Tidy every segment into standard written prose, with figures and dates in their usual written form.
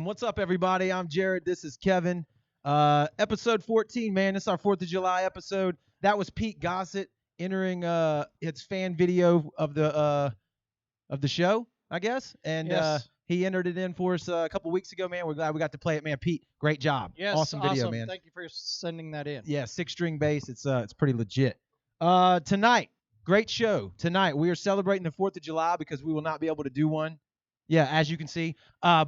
What's up, everybody? I'm Jared. This is Kevin. Episode 14, man. This is our 4th of July episode. That was Pete Gossett entering its fan video of the show, I guess. And yes. He entered it in for us a couple weeks ago, man. We're glad we got to play it, man. Pete, great job. Yes, awesome video, man. Thank you for sending that in. Yeah, 6-string bass. It's pretty legit. Tonight, great show. Tonight we are celebrating the 4th of July because we will not be able to do one. Yeah, as you can see,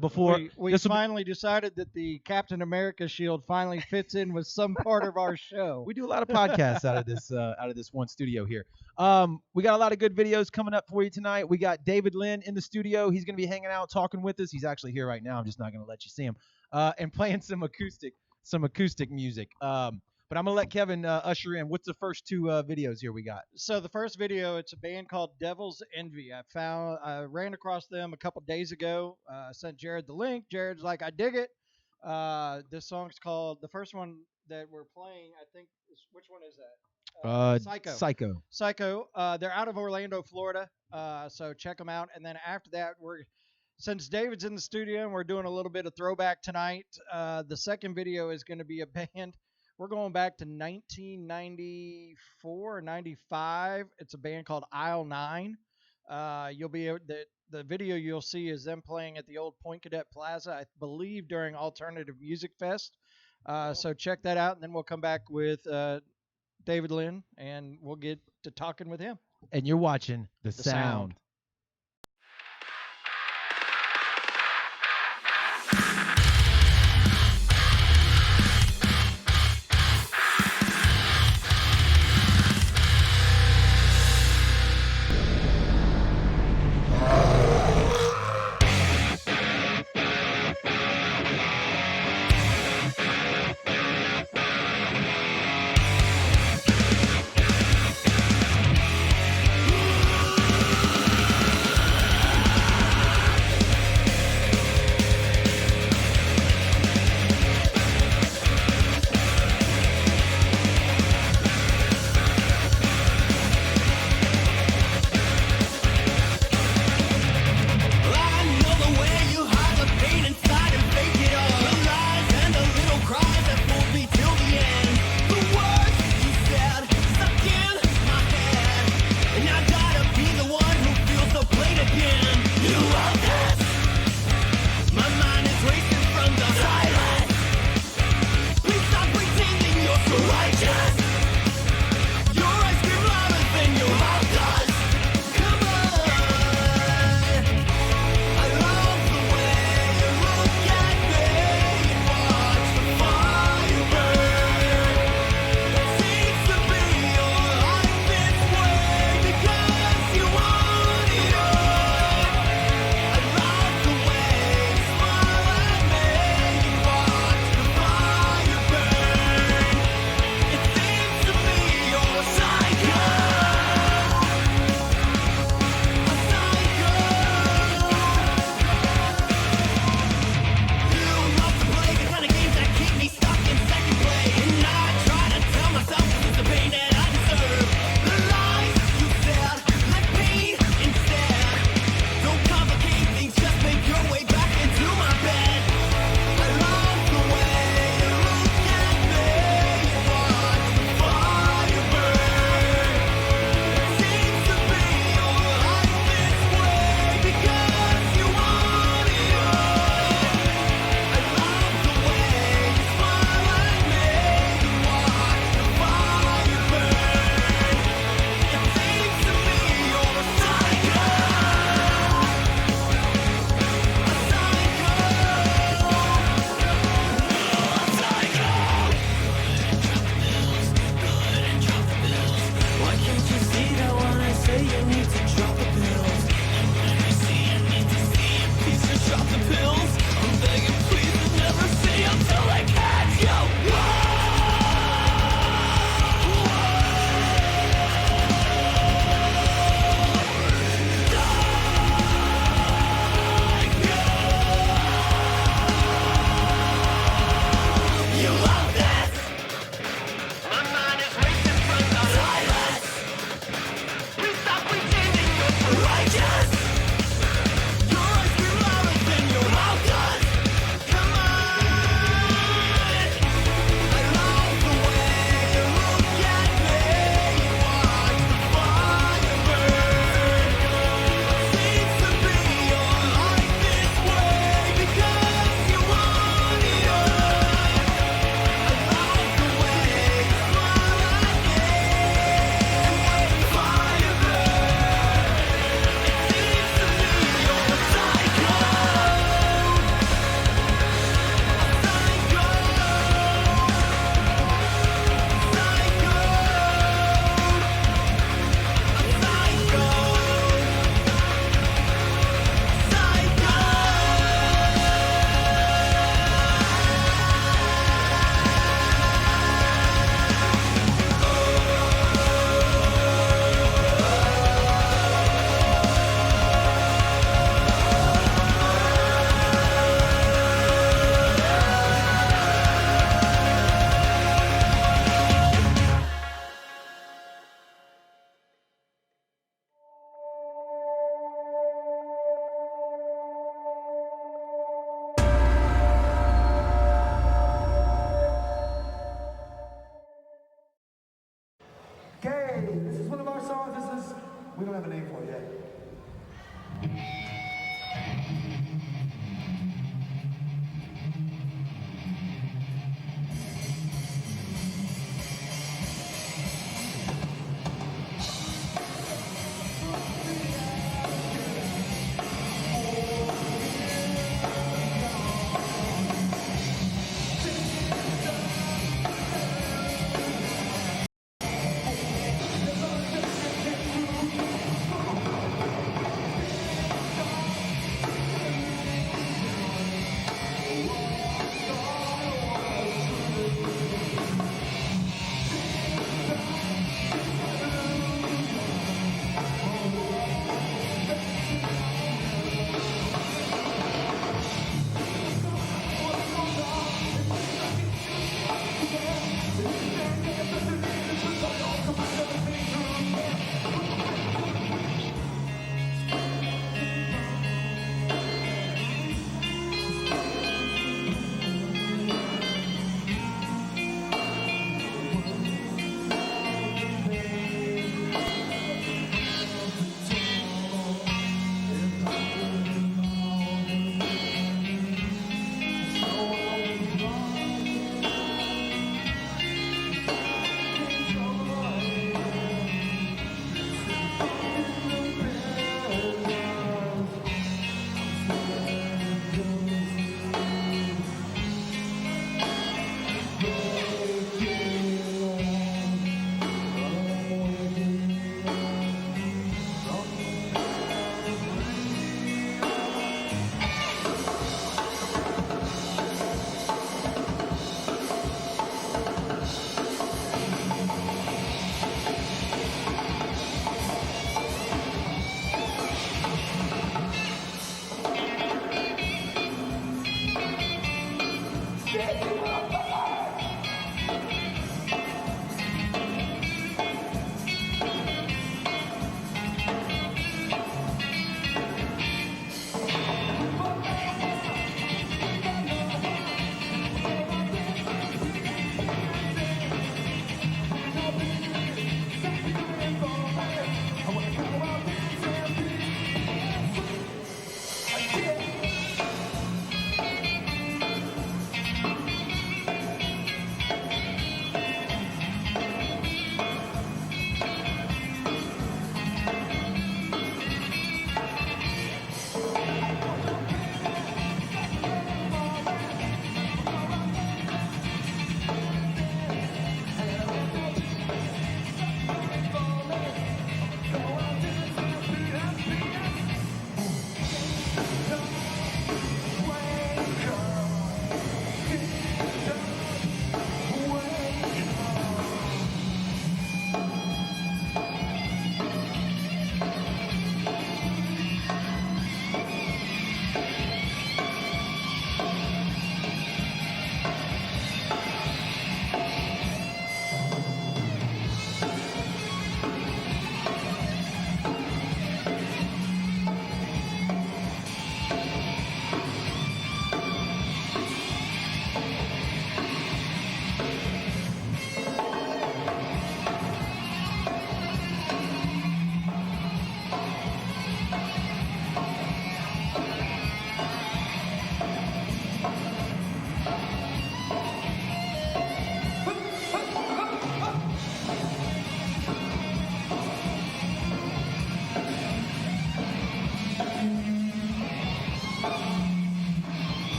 before we finally decided that the Captain America shield finally fits in with some part of our show. We do a lot of podcasts out of this one studio here. We got a lot of good videos coming up for you tonight. We got David Lynn in the studio. He's going to be hanging out, talking with us. He's actually here right now. I'm just not going to let you see him. And playing some acoustic music. But I'm going to let Kevin usher in. What's the first 2 videos here we got? So the first video, it's a band called Devil's Envy. I ran across them a couple days ago. Sent Jared the link. Jared's like, I dig it. This song's called, the first one that we're playing, I think, which one is that? Psycho. They're out of Orlando, Florida. So check them out. And then after that, since David's in the studio and we're doing a little bit of throwback tonight, the second video is going to be a band. We're going back to 1994 or 95. It's a band called Aisle 9. You'll be the video you'll see is them playing at the old Point Cadet Plaza, I believe, during Alternative Music Fest. So check that out, and then we'll come back with David Lynn, and we'll get to talking with him. And you're watching The Sound.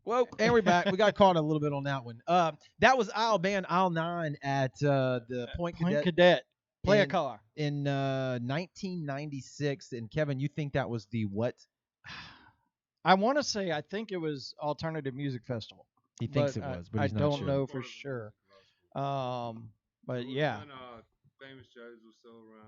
Whoa, and we're back. We got caught a little bit on that one. That was aisle band aisle 9 at the Point Cadet. Play a in- car. in 1996. And Kevin, you think that was the what? I want to say I think it was Alternative Music Festival. He thinks it was, but I he's not don't sure. know for sure. But yeah. When Famous Joe's was still around.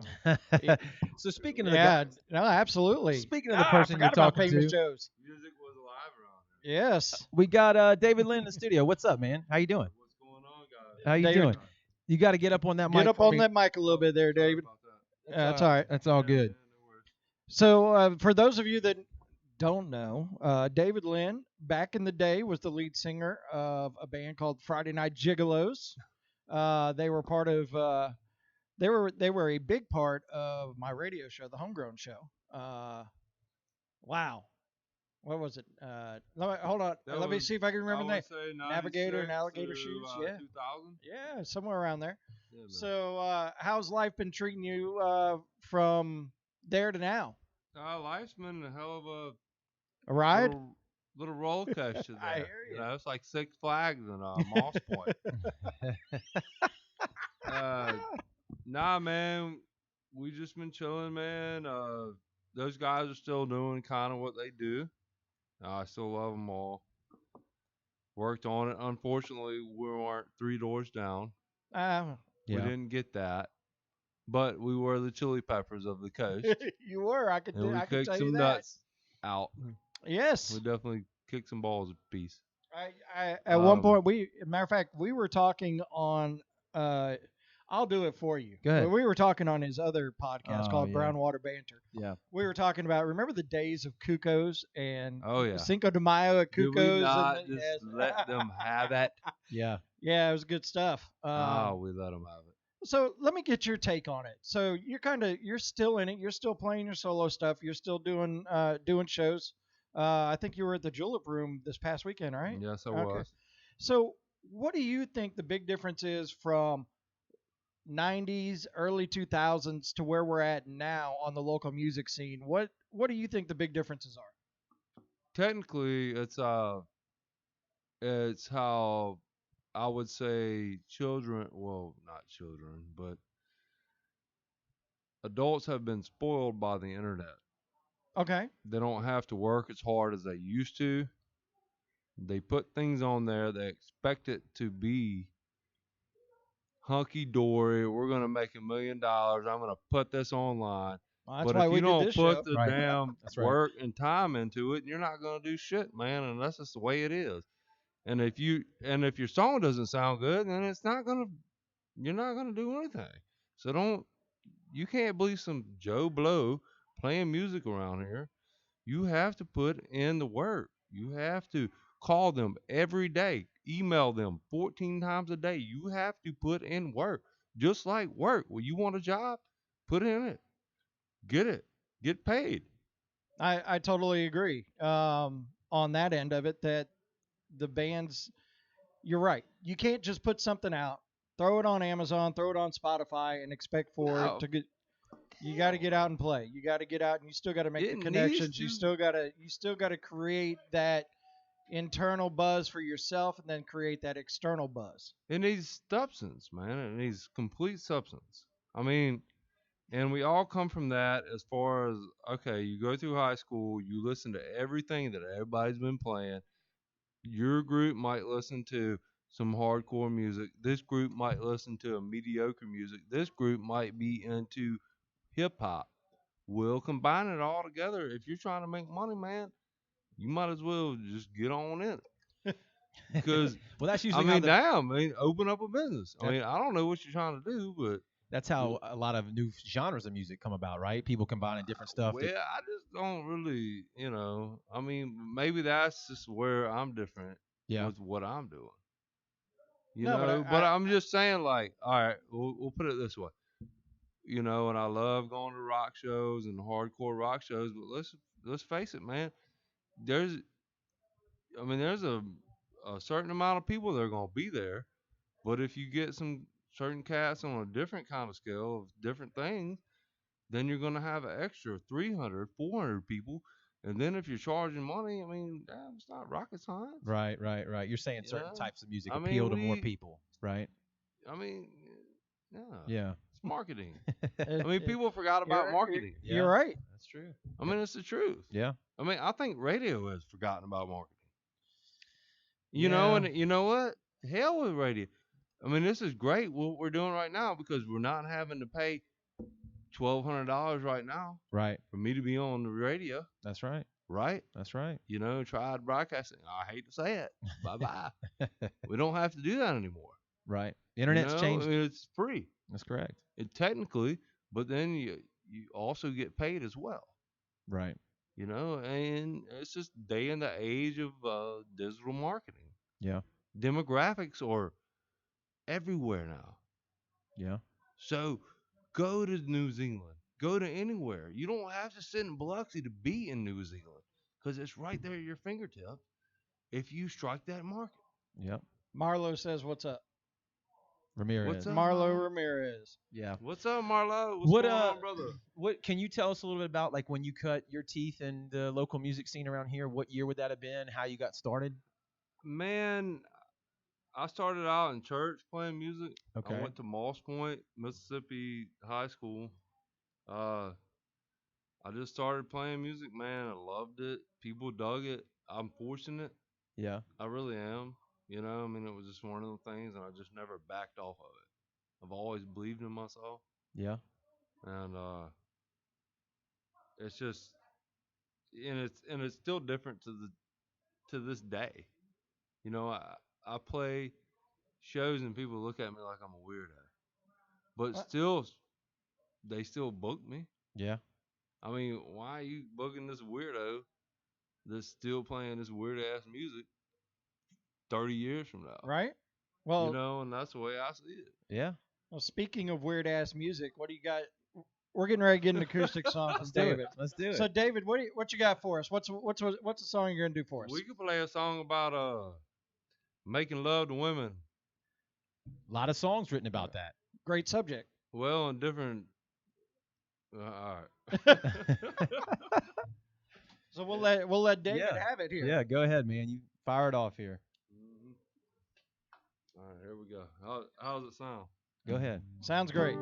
So speaking of the Yeah, guys, no, absolutely. speaking of the I person you're forgot about talking Famous to, Joe's. Music was alive around there. Yes. we got David Lynn in the studio. What's up, man? How you doing? What's going on, guys? How you David, doing? You got to get up on that mic. Get up for on me. that mic a little bit there, Sorry David. about that. That's all right. That's all Yeah, good. yeah, no worries. So, for those of you that don't know, David Lynn, back in the day, was the lead singer of a band called Friday Night Gigolos. They were part of. They were a big part of my radio show, the Homegrown Show. Wow, what was it? Hold on. That Let me was- see if I can remember the I name. would say Navigator and 96 Alligator to, Shoes, yeah. 2000. Yeah, somewhere around there. Yeah, man. So, how's life been treating you from there to now? Life's been a hell of A ride? little roller coaster there. I hear you. You know, it's like Six Flags and Moss Point. Nah, man, we just been chilling, man. Those guys are still doing kind of what they do. I still love them all. Worked on it. Unfortunately, we weren't 3 doors down. We didn't get that, but we were the Chili Peppers of the coast. You were. I could And we tell kicked you some that. nuts out. Yes. We definitely kicked some balls a piece. At one point, matter of fact, we were talking on I'll do it for you. Go ahead. Well, we were talking on his other podcast Oh, called yeah. Brown Water Banter. Yeah. We were talking about, remember the days of Cuco's and Oh, yeah. Cinco de Mayo at Did Cuco's? we not and just yes. let them have it? Yeah. Yeah, it was good stuff. Oh, we let them have it. So let me get your take on it. So you're still in it. You're still playing your solo stuff. You're still doing shows. I think you were at the Julep Room this past weekend, right? Yes, I Okay. was. So what do you think the big difference is from 90s, early 2000s to where we're at now on the local music scene? What do you think the big differences are? Technically, it's how I would say children, well, not children, but adults have been spoiled by the internet. Okay. They don't have to work as hard as they used to. They put things on there. They expect it to be hunky dory. We're gonna make $1 million. I'm gonna put this online. Well, that's But why if we you did don't this put show. the Right. damn That's right. work and time into it, you're not gonna do shit, man. And that's just the way it is. And if your song doesn't sound good, then you're not gonna do anything. So you can't believe some Joe Blow playing music around here. You have to put in the work. You have to call them every day, email them 14 times a day. You have to put in work, just like work. When you want a job, put in it, get it, get paid. I totally agree on that end of it that the bands, you're right. You can't just put something out, throw it on Amazon, throw it on Spotify, and expect for it No, to get. You got to get out and play. You got to get out, and you still got to make the it needs connections. to. You still got to create that internal buzz for yourself, and then create that external buzz. It needs substance, man. It needs complete substance. I mean, and we all come from that as far as, okay, you go through high school, you listen to everything that everybody's been playing. Your group might listen to some hardcore music. This group might listen to a mediocre music. This group might be into hip hop. We'll combine it all together. If you're trying to make money, man, you might as well just get on in it. Because Well, that's I usually mean, damn, I mean, open up a business. I That- mean, I don't know what you're trying to do, but that's how a lot of new genres of music come about, right? People combining different stuff. well, I just don't really, I mean, maybe that's just where I'm different Yeah. with what I'm doing. No, but But I'm just saying, like, all right, we'll put it this way. And I love going to rock shows and hardcore rock shows, but let's face it, man. There's there's a certain amount of people that are gonna be there, but if you get some certain cats on a different kind of scale of different things, then you're gonna have an extra 300, 400 people, and then if you're charging money, I mean, damn, it's not rocket science. Right. You're saying You certain know? types of music I mean, appeal to more people, right? I mean, yeah, Yeah. it's marketing. I I mean, people forgot about marketing. You're right. That's true. I mean, it's the truth. Yeah. I mean, I think radio has forgotten about marketing. Yeah. And you know what? Hell with radio. I mean, this is great what we're doing right now because we're not having to pay $1,200 right now Right. for me to be on the radio, That's right. right? That's right. Tried broadcasting. I hate to say it. Bye bye. We don't have to do that anymore. Right. The internet's changed. I mean, it's free. That's correct. Technically, but then you also get paid as well. Right. And it's just day in the age of digital marketing. Yeah. Demographics are everywhere now. Yeah. So go to New Zealand. Go to anywhere. You don't have to sit in Biloxi to be in New Zealand because it's right there at your fingertips if you strike that market. Yep. Marlo says, "What's up?" Ramirez. What's up? Marlo Ramirez. Yeah. What's up, Marlo? What's What going on, brother? What can you tell us a little bit about, like, when you cut your teeth in the local music scene around here? What year would that have been? How you got started? Man, I started out in church playing music. Okay. I went to Moss Point, Mississippi High School. I just started playing music, man. I loved it. People dug it. I'm fortunate. Yeah. I really am. It was just one of the things, and I just never backed off of it. I've always believed in myself, Yeah. and it's just, and it's still different to this day. I play shows, and people look at me like I'm a weirdo. But still, they still book me. Yeah. I mean, why are you booking this weirdo that's still playing this weird ass music 30 years from now? Right? You Well, know, and that's the way I see it. Yeah. well, speaking of weird ass music, what do you got? We're getting ready to get an acoustic song from Let's do it. David. Let's do it. So, David, what you got for us? What's the song you're gonna do for us? We could play a song about making love to women. A lot of songs written about that. Great subject. Well, in different. All right. So we'll let David Yeah. have it here. Yeah, go ahead, man. You fire it off here. All right, here we go. How does it sound? Go ahead. Sounds great.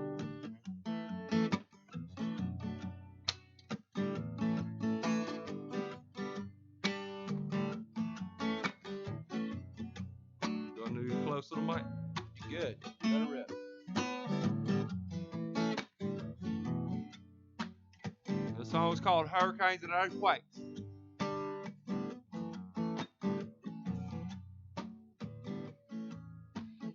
Do I need to get close to the mic? You good. Let it rip. The song is called Hurricanes and Earthquakes.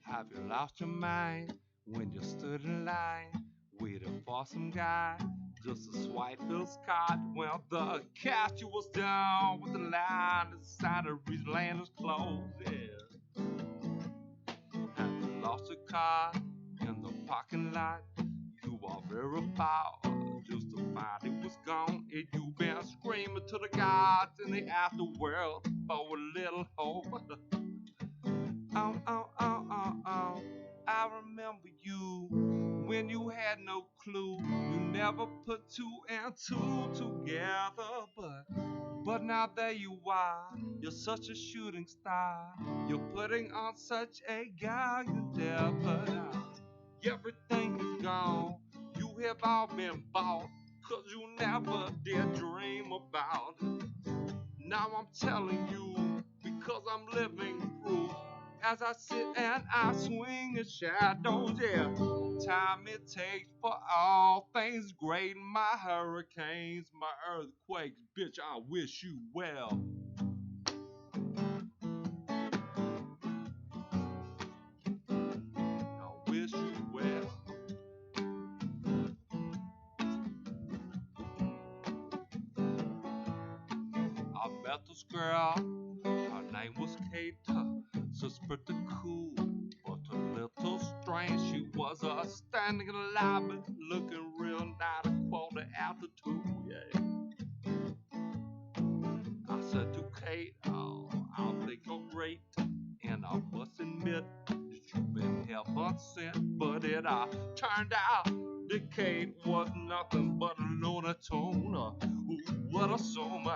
Have you lost your mind when you stood in line waiting for some guy just to swipe his card? Well, the cashier was down with the line inside of his land was closed. Yeah. Have you lost your car in the parking lot? You are very proud just to find it was gone, and you been screaming to the gods in the afterworld for a little hope. Oh, oh, oh, oh, oh, I remember you when you had no clue. You never put two and two together, but now there you are. You're such a shooting star. You're putting on such a gallant effort. Everything is gone. You have all been bought, 'cause you never did dream about it. Now I'm telling you, because I'm living proof. As I sit and I swing in shadows, yeah. Time it takes for all things great. My hurricanes, my earthquakes, bitch, I wish you well. I wish you well. I met this girl, her name was Kate. She's pretty cool, but a little strange. She was standing in the lobby, looking real nice, a quarter after 2, yeah. I said to Kate, oh, I think you're great, and I must admit that you've been heaven sent. But it turned out that Kate was nothing but a loner tune. Ooh, what a song!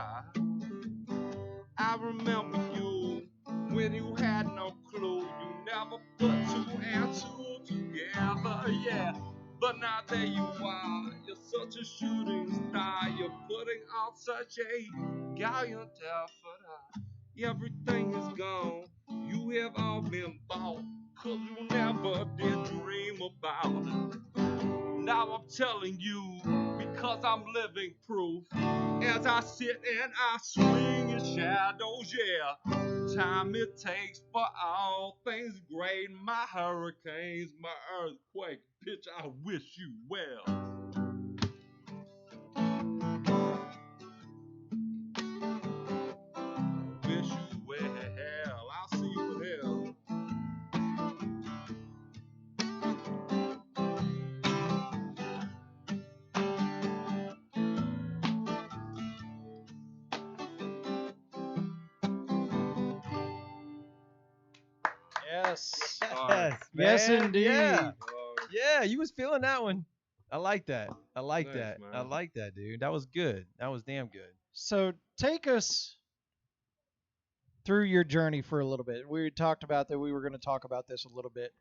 I remember you when you had no clue. You never put two and two together, yeah. But now there you are. You're such a shooting star. You're putting on such a gallant effort. Everything is gone. You have all been bought, 'cause you never did dream about it. Now I'm telling you, because I'm living proof. As I sit and I swing in shadows, yeah. Time it takes for all things great. My hurricanes, my earthquakes, bitch, I wish you well. Wish you well. I'll see you in hell. Yes. Yes, Yes, man. indeed. Yeah. Yeah, you was feeling that one. I like that. I like Thanks, that. man. I like that, dude. That was good. That was damn good. So take us through your journey for a little bit. We talked about that we were going to talk about this a little bit.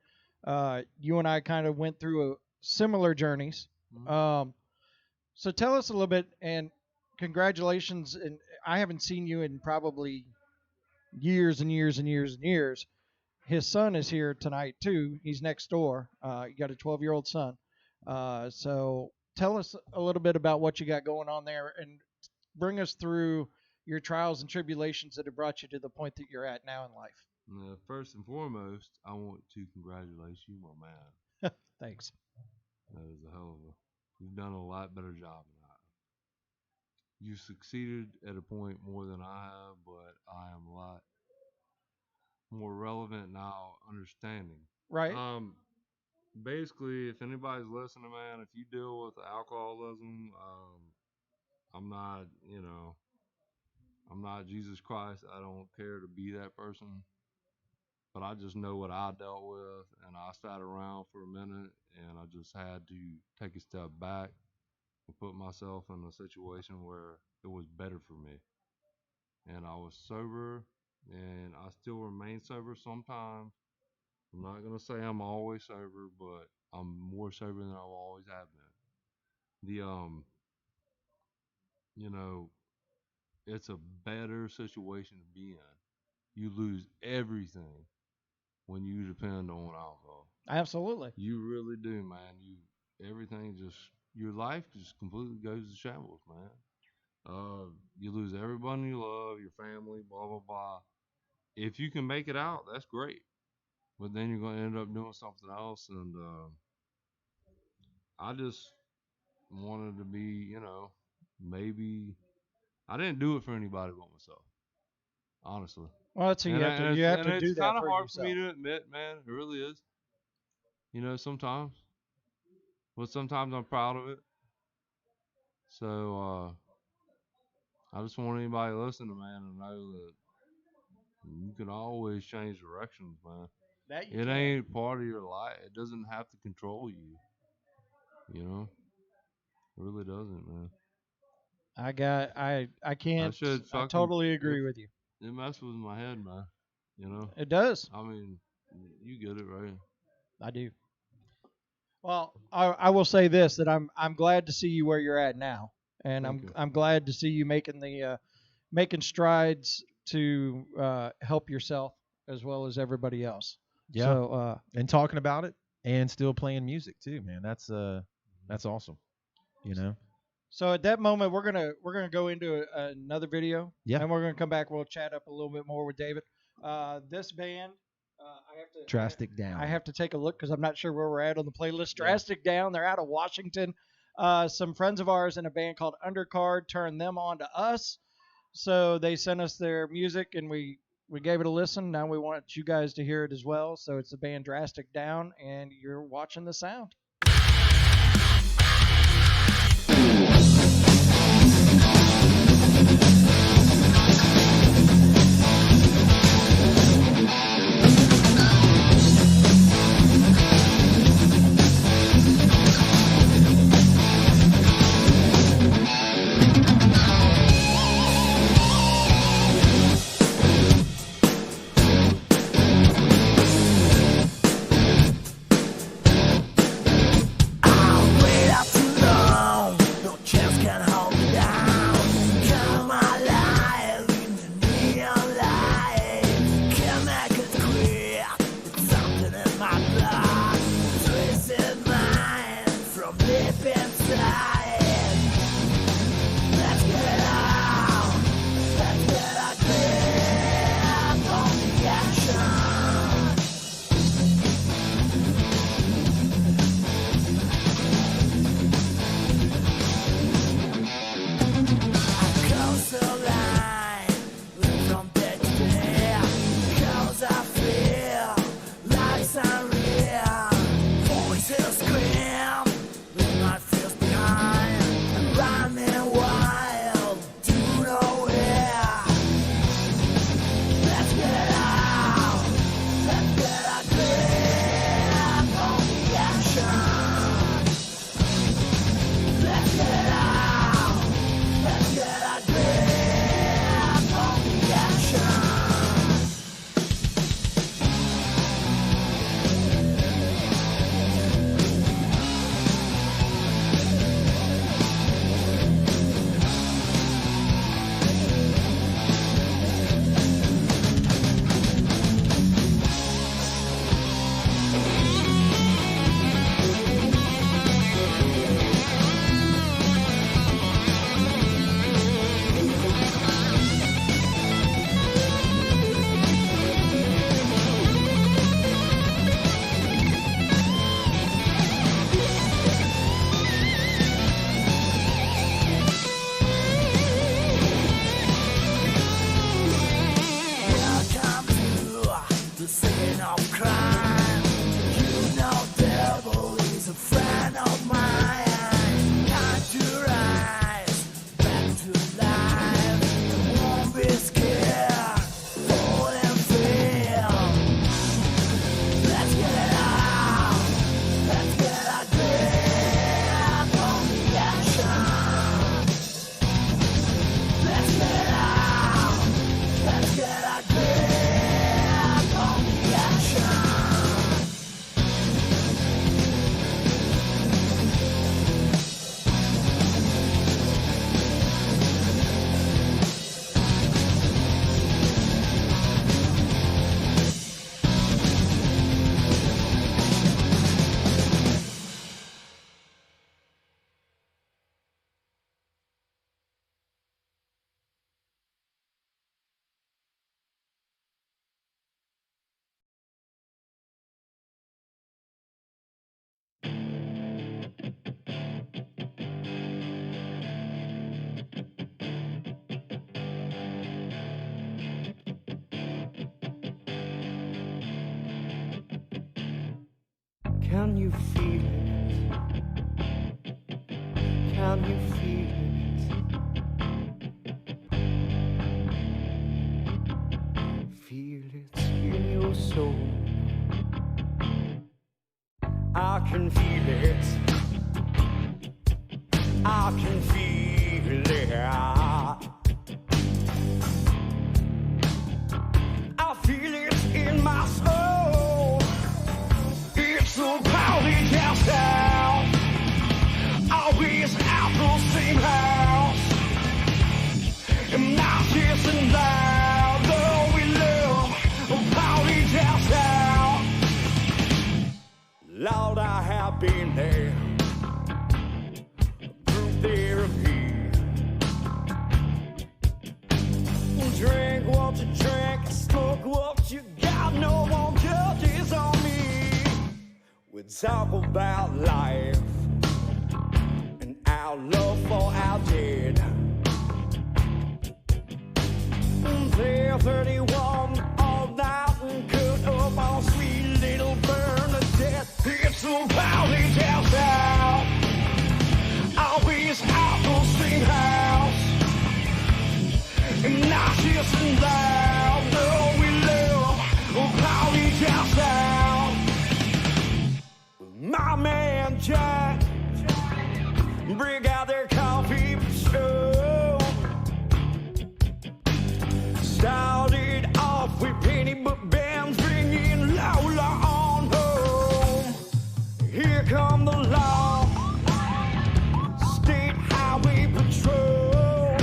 You and I kind of went through similar journeys. So tell us a little bit, and congratulations. And I haven't seen you in probably years and years and years and years. His son is here tonight too. He's next door. You got a 12-year-old son. So tell us a little bit about what you got going on there, and bring us through your trials and tribulations that have brought you to the point that you're at now in life. First and foremost, I want to congratulate you, my man. Thanks. That is a hell of a. You've done a lot better job than I have. You succeeded at a point more than I have, but I am a lot more relevant now, understanding. Right. Basically, if anybody's listening, man, if you deal with alcoholism, I'm not, I'm not Jesus Christ. I don't care to be that person. But I just know what I dealt with, and I sat around for a minute, and I just had to take a step back and put myself in a situation where it was better for me. And I was sober, and I still remain sober sometimes. I'm not going to say I'm always sober, but I'm more sober than I always have been. It's a better situation to be in. You lose everything when you depend on alcohol. Absolutely. You really do, man. Your life just completely goes to shambles, man. You lose everybody you love, your family, blah, blah, blah. If you can make it out, that's great. But then you're going to end up doing something else. And I just wanted to be, maybe I didn't do it for anybody but myself, honestly. Well, so you have to do that for yourself. It's kind of hard for me to admit, man. It really is. Sometimes. But sometimes I'm proud of it. So I just want anybody listening, man, to know that you can always change directions, man. It ain't part of your life. It doesn't have to control you. It really doesn't, man. I can't. I totally agree with you. It messes with my head, man. It does. I mean, you get it, right? I do. Well, I will say this, that I'm glad to see you where you're at now, and I'm glad to see you making strides to help yourself as well as everybody else. Yeah. So, and talking about it and still playing music too, man. That's awesome. So at that moment, we're gonna go into another video. Yeah. And we're gonna come back. We'll chat up a little bit more with David. This band, I have to Drastic Down. I have to take a look because I'm not sure where we're at on the playlist. Drastic Down. They're out of Washington. Some friends of ours in a band called Undercard turned them on to us. So they sent us their music and we gave it a listen. Now we want you guys to hear it as well. So it's the band Drastic Down, and you're watching the sound. Can you feel it? Can you feel it? Feel it in your soul. I can feel it. I can feel it. I feel it in my soul. It's a party down south. Always at the same house. And not just and loud, though we love a party down south. Lord, I have been there. Through therapy. Drink what you drink, smoke what you got. No one judges on me. We talk about life and our love for our dead. They're 31 all night and cut up on sweet little Bernadette. It's a party down south. Always out the same house. And not just and loud, no, we love a party down south. My man Jack, bring out their coffee show. Started off with penny but bands, bringing Lola on home. Here come the law, State Highway Patrol.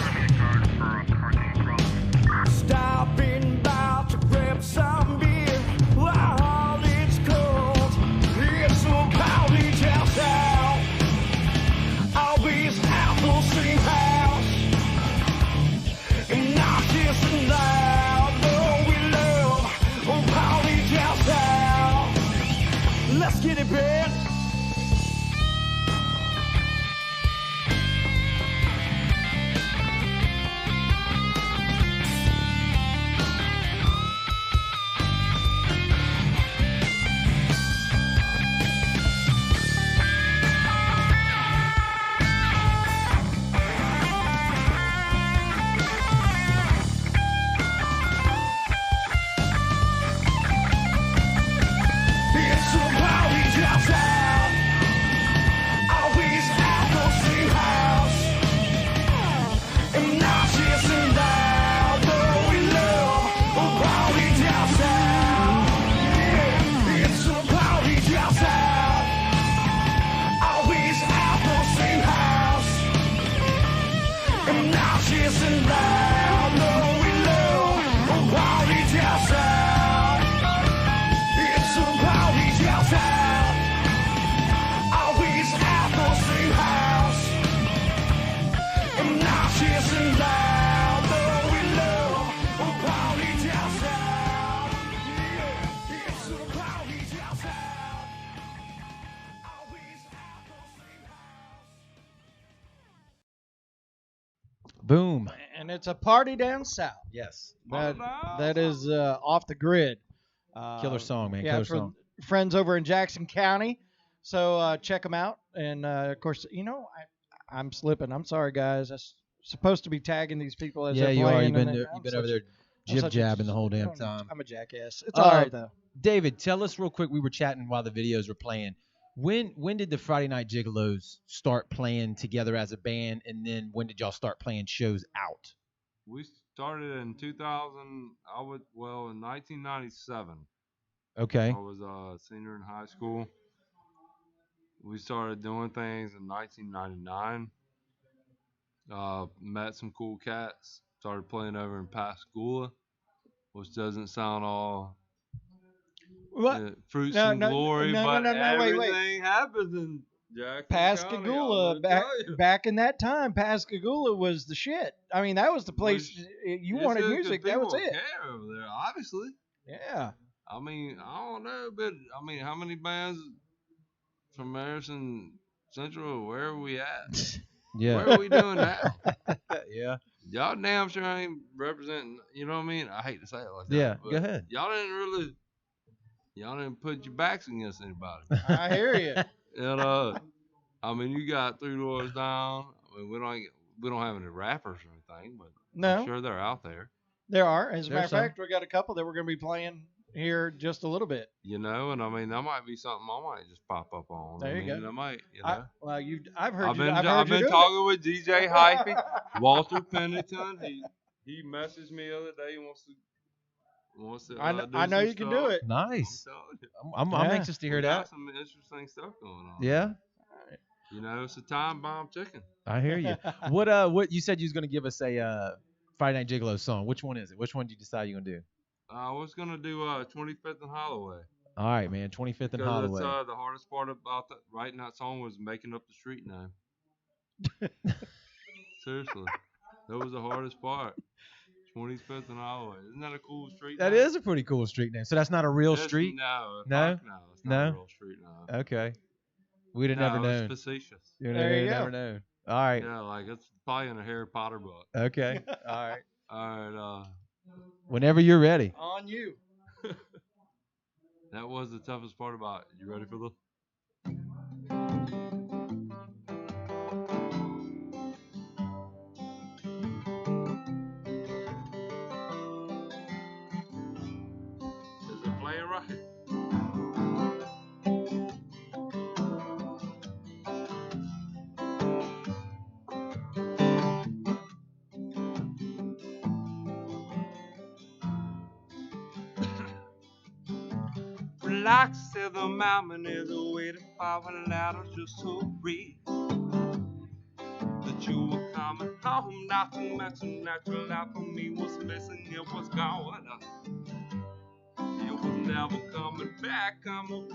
Stopping by to grab some beer while it's cold. It's a party down south. Always at the same house. And not just loud, though we love a party down south. Let's get it, Brent. It's a party down south. Always at the same house. And not just loud, though we love a party down south. Yeah, it's a party down south. Always at the same house. And not just loud, though we love a party down south. It's a party down south. Always at the same house. And not just loud, though we love a party down south. Yeah, it's a party down south. Always at the same house. Boom. And it's a party down south. Yes. That is off the grid. Killer song, man. Yeah, Killer for song. friends over in Jackson County. So check them out. And of course, I'm slipping. I'm sorry, guys. I'm supposed to be tagging these people as Yeah, they're you are. playing. You've and been over there I'm jib such a- jabbing the whole damn time. I'm a jackass. It's all right though. David, tell us real quick. We were chatting while the videos were playing. When did the Friday Night Gigolos start playing together as a band, and then when did y'all start playing shows out? We started in 2000. In 1997. Okay. I was a senior in high school. We started doing things in 1999. Met some cool cats. Started playing over in Pascagoula, which doesn't sound all What? fruits No, and no, glory, no, but no, no, wait. everything happens in Jackson Pascagoula, County, I'm gonna tell you. back in that time, Pascagoula was the shit. I mean, that was the place you It's wanted just 'cause music. That was people it. care over there, obviously. Yeah. I mean, I don't know, but I mean, how many bands from Madison Central? Where are we at? Yeah. Where are we doing now? Yeah. Y'all damn sure ain't representing. You know what I mean? I hate to say it like that. Yeah. but Go ahead. Y'all didn't really Y'all didn't put your backs against anybody. I hear you. And I mean, you got 3 doors down. I mean, we don't have any rappers or anything, but No. I'm sure they're out there. There are. As a matter There's of some. fact, we got a couple that we're going to be playing here just a little bit. You know, and I mean, that might be something I might just pop up on. There I you mean, go. I might, you know. I've heard I've you. been I've I've heard you been do talking with DJ it. Hypey, Walter Pennington. He messaged me the other day. He wants to do I know some you can stuff. do it. Nice. I'm telling you. I'm Yeah. anxious to hear We got that. some interesting stuff going on. Yeah, You know, it's a time bomb ticking. I hear you. What you said you was gonna give us a Friday Night Gigolos song. Which one is it? Which one did you decide you're gonna do? I was gonna do 25th and Holloway. All right, man. 25th and Because Holloway. the hardest part about writing that song was making up the street name. Seriously, that was the hardest part. 25th and Holloway. Isn't that a cool street That name? is a pretty cool street name. So that's not a real It's- street? No. No? Fuck no. It's not No? a real street name. Okay. We'd have never It's known. facetious. There you never go. known. All right. Yeah, like it's probably in a Harry Potter book. Okay. All right. All right. Whenever you're ready. On you. That was the toughest part about it. You ready for the? Is it playing right? Like said, the mountain is waiting for a ladder just to reach. That you were coming home, not to mention that your life for me was missing, it was gone. It was never coming back, coming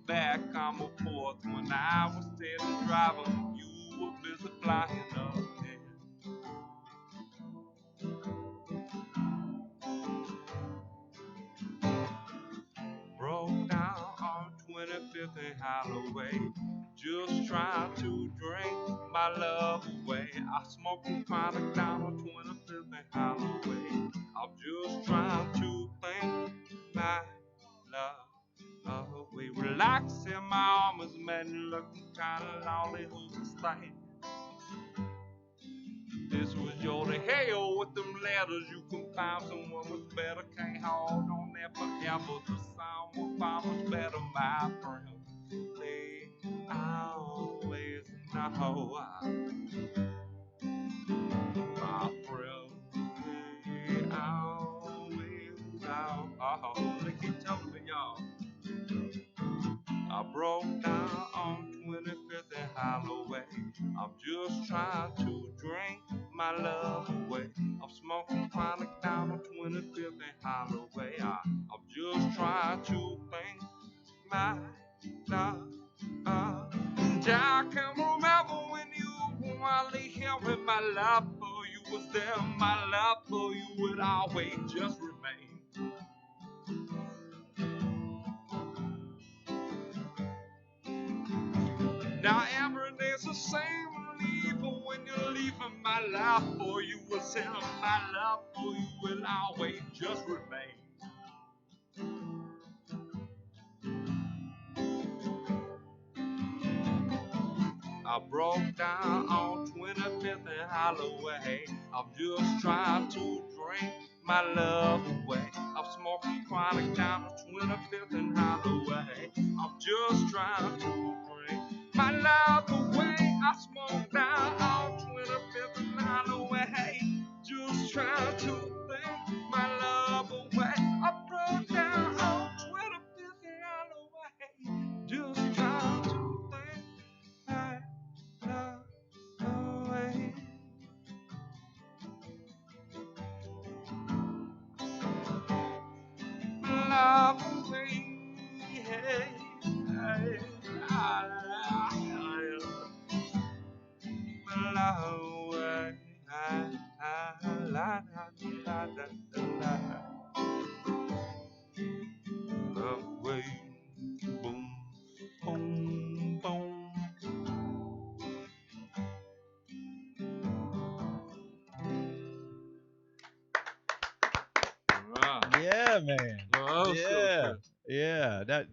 back, coming forth. When I was steady driving, you were busy flying up there. Broke down on 25th and Holloway, just trying to drink my love away. I smoked a chronic down on 25th and Holloway. I'm just trying to think my love away. Relaxing my arms, man, looking kind of lonely, hopeless thing. This was your day, hell with them letters. You can find someone with better. Can't hold on there forever. The sound will find much better, my friend. They always know. My friend, they always know. Oh, they keep telling me, y'all. I broke down on 25th and Holloway. I'm just trying to drink my love away. I'm smoking chronic down on 25th and Holloway. I'm just trying to think my love. And I can remember when you finally here in my life. Oh, you was there in my life. Oh, you would always just remain. Now every day's the same, leaving when you're leaving my life, or you will send my love, or you will always just remain. I broke down on 25th and Holloway. I'm just trying to drink my love away. I'm smoking chronic down on 25th and Holloway. I'm just trying to drink my love away. I smoke down on 25th and Holloway. Just trying to think my love away. I broke down on 25th and Holloway. Just trying to think my love away. Love away. Hey, hey, love away. Away. Boom, boom, boom. Wow. Yeah, man. Well, that was so Yeah. good. Yeah, that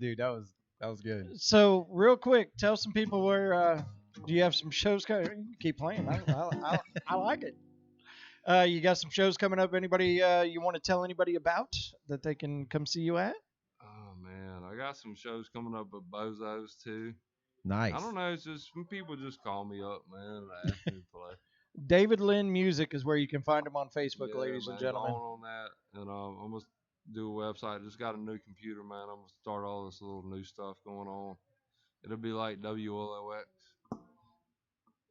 was good. So real quick, tell some people where. Do you have some shows coming? Keep playing. I like it. You got some shows coming up. Anybody you want to tell anybody about that they can come see you at? Oh man, I got some shows coming up at Bozo's too. Nice. I don't know. It's just some people just call me up, man, and ask me to play. David Lynn Music is where you can find him on Facebook, Yeah, ladies man, and gentlemen. going on that, and I'm gonna do a website. Just got a new computer, man. I'm gonna start all this little new stuff going on. It'll be like WLOX,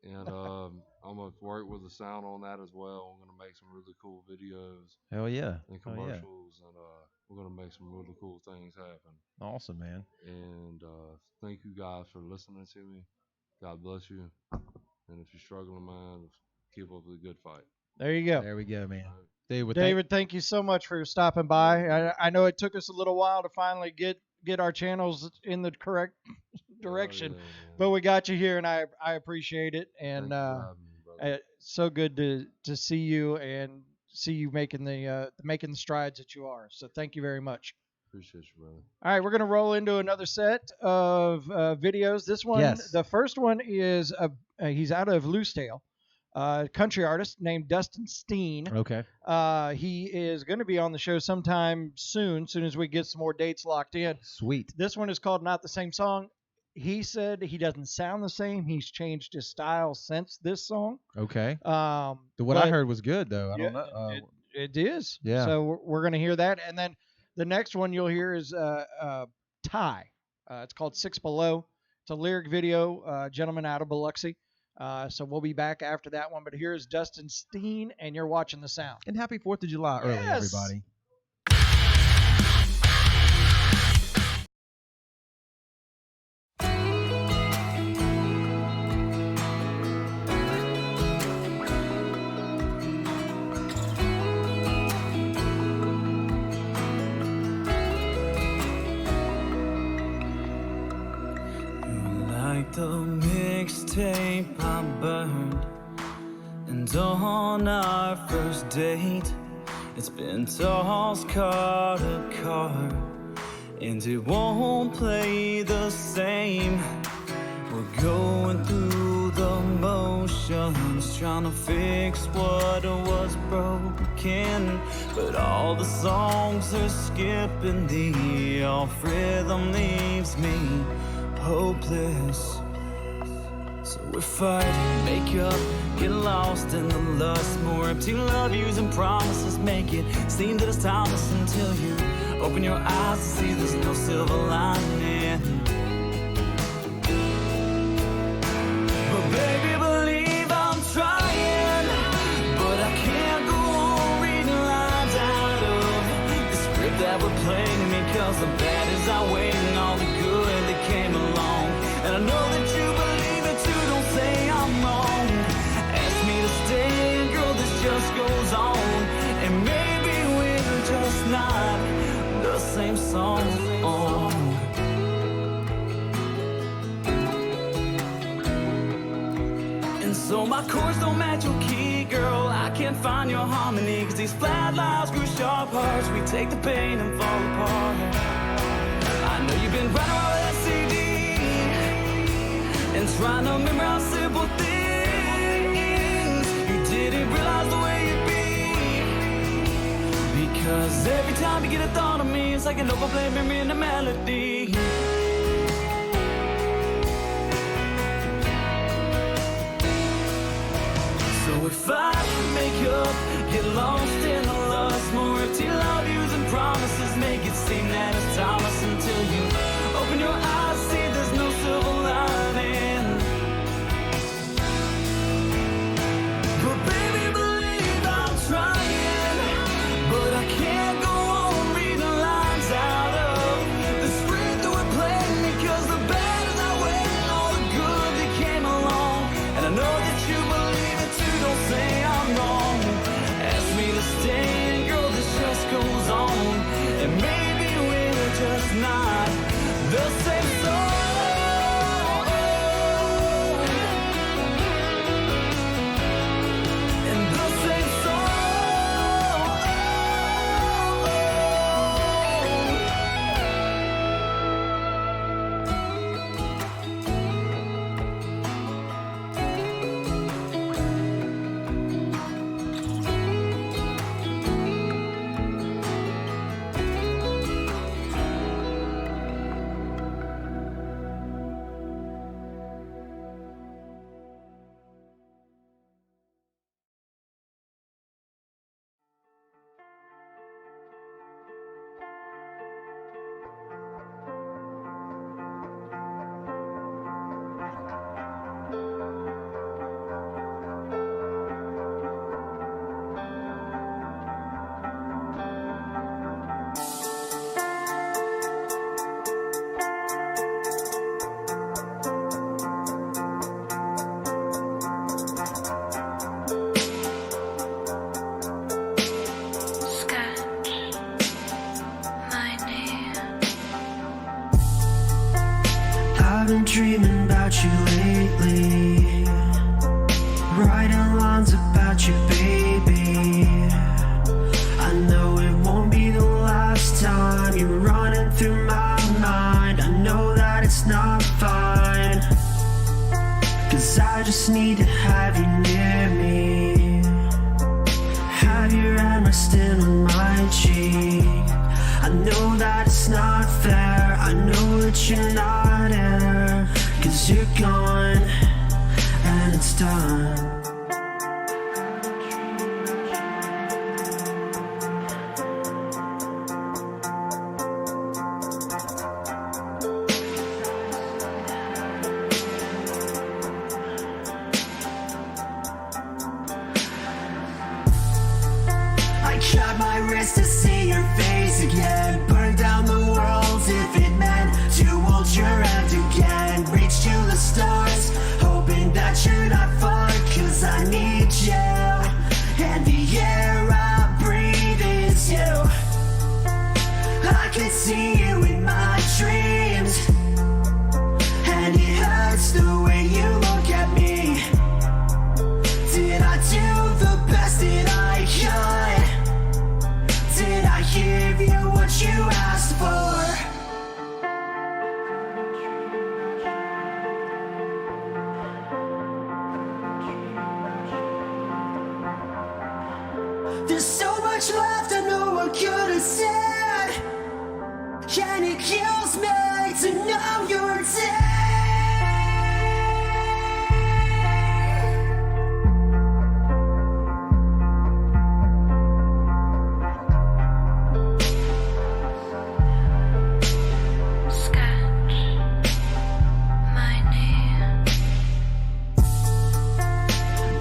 and I'm gonna work with the sound on that as well. I'm gonna make some really cool videos Hell yeah. and Hell yeah. commercials, and we're gonna make some really cool things happen. Awesome, man. And thank you guys for listening to me. God bless you. And if you're struggling, man, keep up the good fight. There you go. There we go, man. David, thank you so much for stopping by. I know it took us a little while to finally get our channels in the correct direction, but we got you here, and I appreciate it. And so good to see you and see you making the strides that you are. So thank you very much. Appreciate you, brother. All right, we're gonna roll into another set of videos. This one, Yes. The first one is he's out of Loosedale, country artist named Dustin Steen. Okay. He is going to be on the show sometime soon as we get some more dates locked in. Sweet. This one is called Not the Same Song. He said he doesn't sound the same. He's changed his style since this song. Okay. What but I heard was good though. I don't know. it is. Yeah. So we're going to hear that, and then the next one you'll hear is Ty. It's called Six Below. It's a lyric video, gentleman out of Biloxi. So we'll be back after that one. But here's Dustin Steen, and you're watching The Sound. And happy 4th of July early, Yes. everybody. The mixtape I burned, and on our first date, it's been tossed car to car, and it won't play the same. We're going through the motions, trying to fix what was broken, but all the songs are skipping. The off rhythm leaves me hopeless. So we fight, make up, get lost in the lust. More empty love yous and promises make it seem that it's timeless until you open your eyes to see there's no silver lining. But baby, believe I'm trying, but I can't go on reading lines out of the script that we're playing, because the bad is outweighing all the good that came along. And I know that you believe it too, don't say I'm wrong. Ask me to stay, and girl, this just goes on. And maybe we're just not the same song. And so my chords don't match your key, girl. I can't find your harmony, 'cause these flat lines grew sharp hearts. We take the pain and fall apart. I know you've been right around that CD and trying to remember how simple things. You didn't realize the way it'd be, because every time you get a thought of me, it's like an overplayed memory in a melody. So if I make up, get lost in the lust, more empty love yous and promises make it seem that it's timeless until you open your eyes, see there's no silver lining. But baby, believe I'm trying, but I can't go on reading lines out of the script that we're playing, because the bad is outweighing all the good that came along. And I know that you believe it too, don't say I'm wrong. Ask me to stay, I've been dreaming about you lately, writing lines about you, baby. I know it won't be the last time you're running through my mind. I know that it's not fine, 'cause I just need to have you near me, have your hand resting on my cheek. I know that it's not fair, I know that you're not here, 'cause you're gone and it's done. I cut my wrist to see your face again, burn down the world if it meant to hold your hand again, reach to the stars, hoping that you're not far, 'cause I need you, and the air I breathe is you. I can see you in my dreams, and it hurts the way you look at me. Did I do the best that I could? Did I give you what you asked for? There's so much left I know I could have said, and it kills me to know you're dead.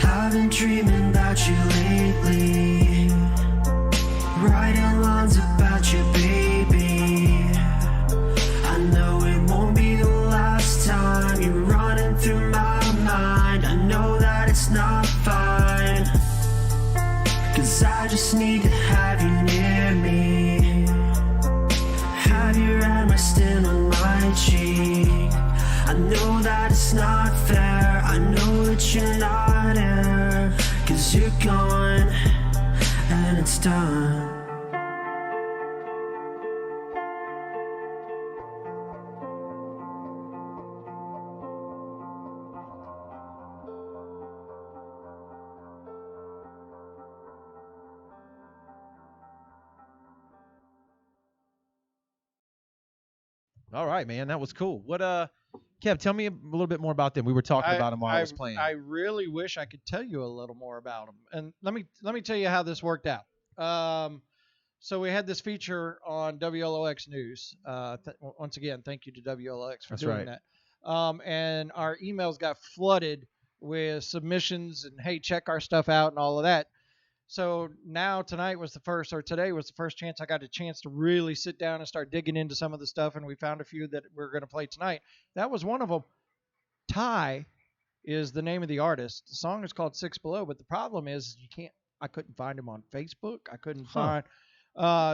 I've been dreaming about you lately, writing lines about you, baby. I know it won't be the last time you're running through my mind. I know that it's not fine, 'cause I just need to have you near me, have your hand resting on my cheek. I know that it's not fair, I know that you're not here, 'cause you're gone and it's done. All right, man, that was cool. What Kev, tell me a little bit more about them. We were talking about them while I was playing. I really wish I could tell you a little more about them. And let me tell you how this worked out. So we had this feature on WLOX News. Once again, thank you to WLOX for doing that. And our emails got flooded with submissions and, hey, check our stuff out and all of that. So now today was the first chance I got a chance to really sit down and start digging into some of the stuff, and we found a few that we're going to play tonight. That was one of them. Ty is the name of the artist. The song is called Six Below, but the problem is I couldn't find him on Facebook. I couldn't find.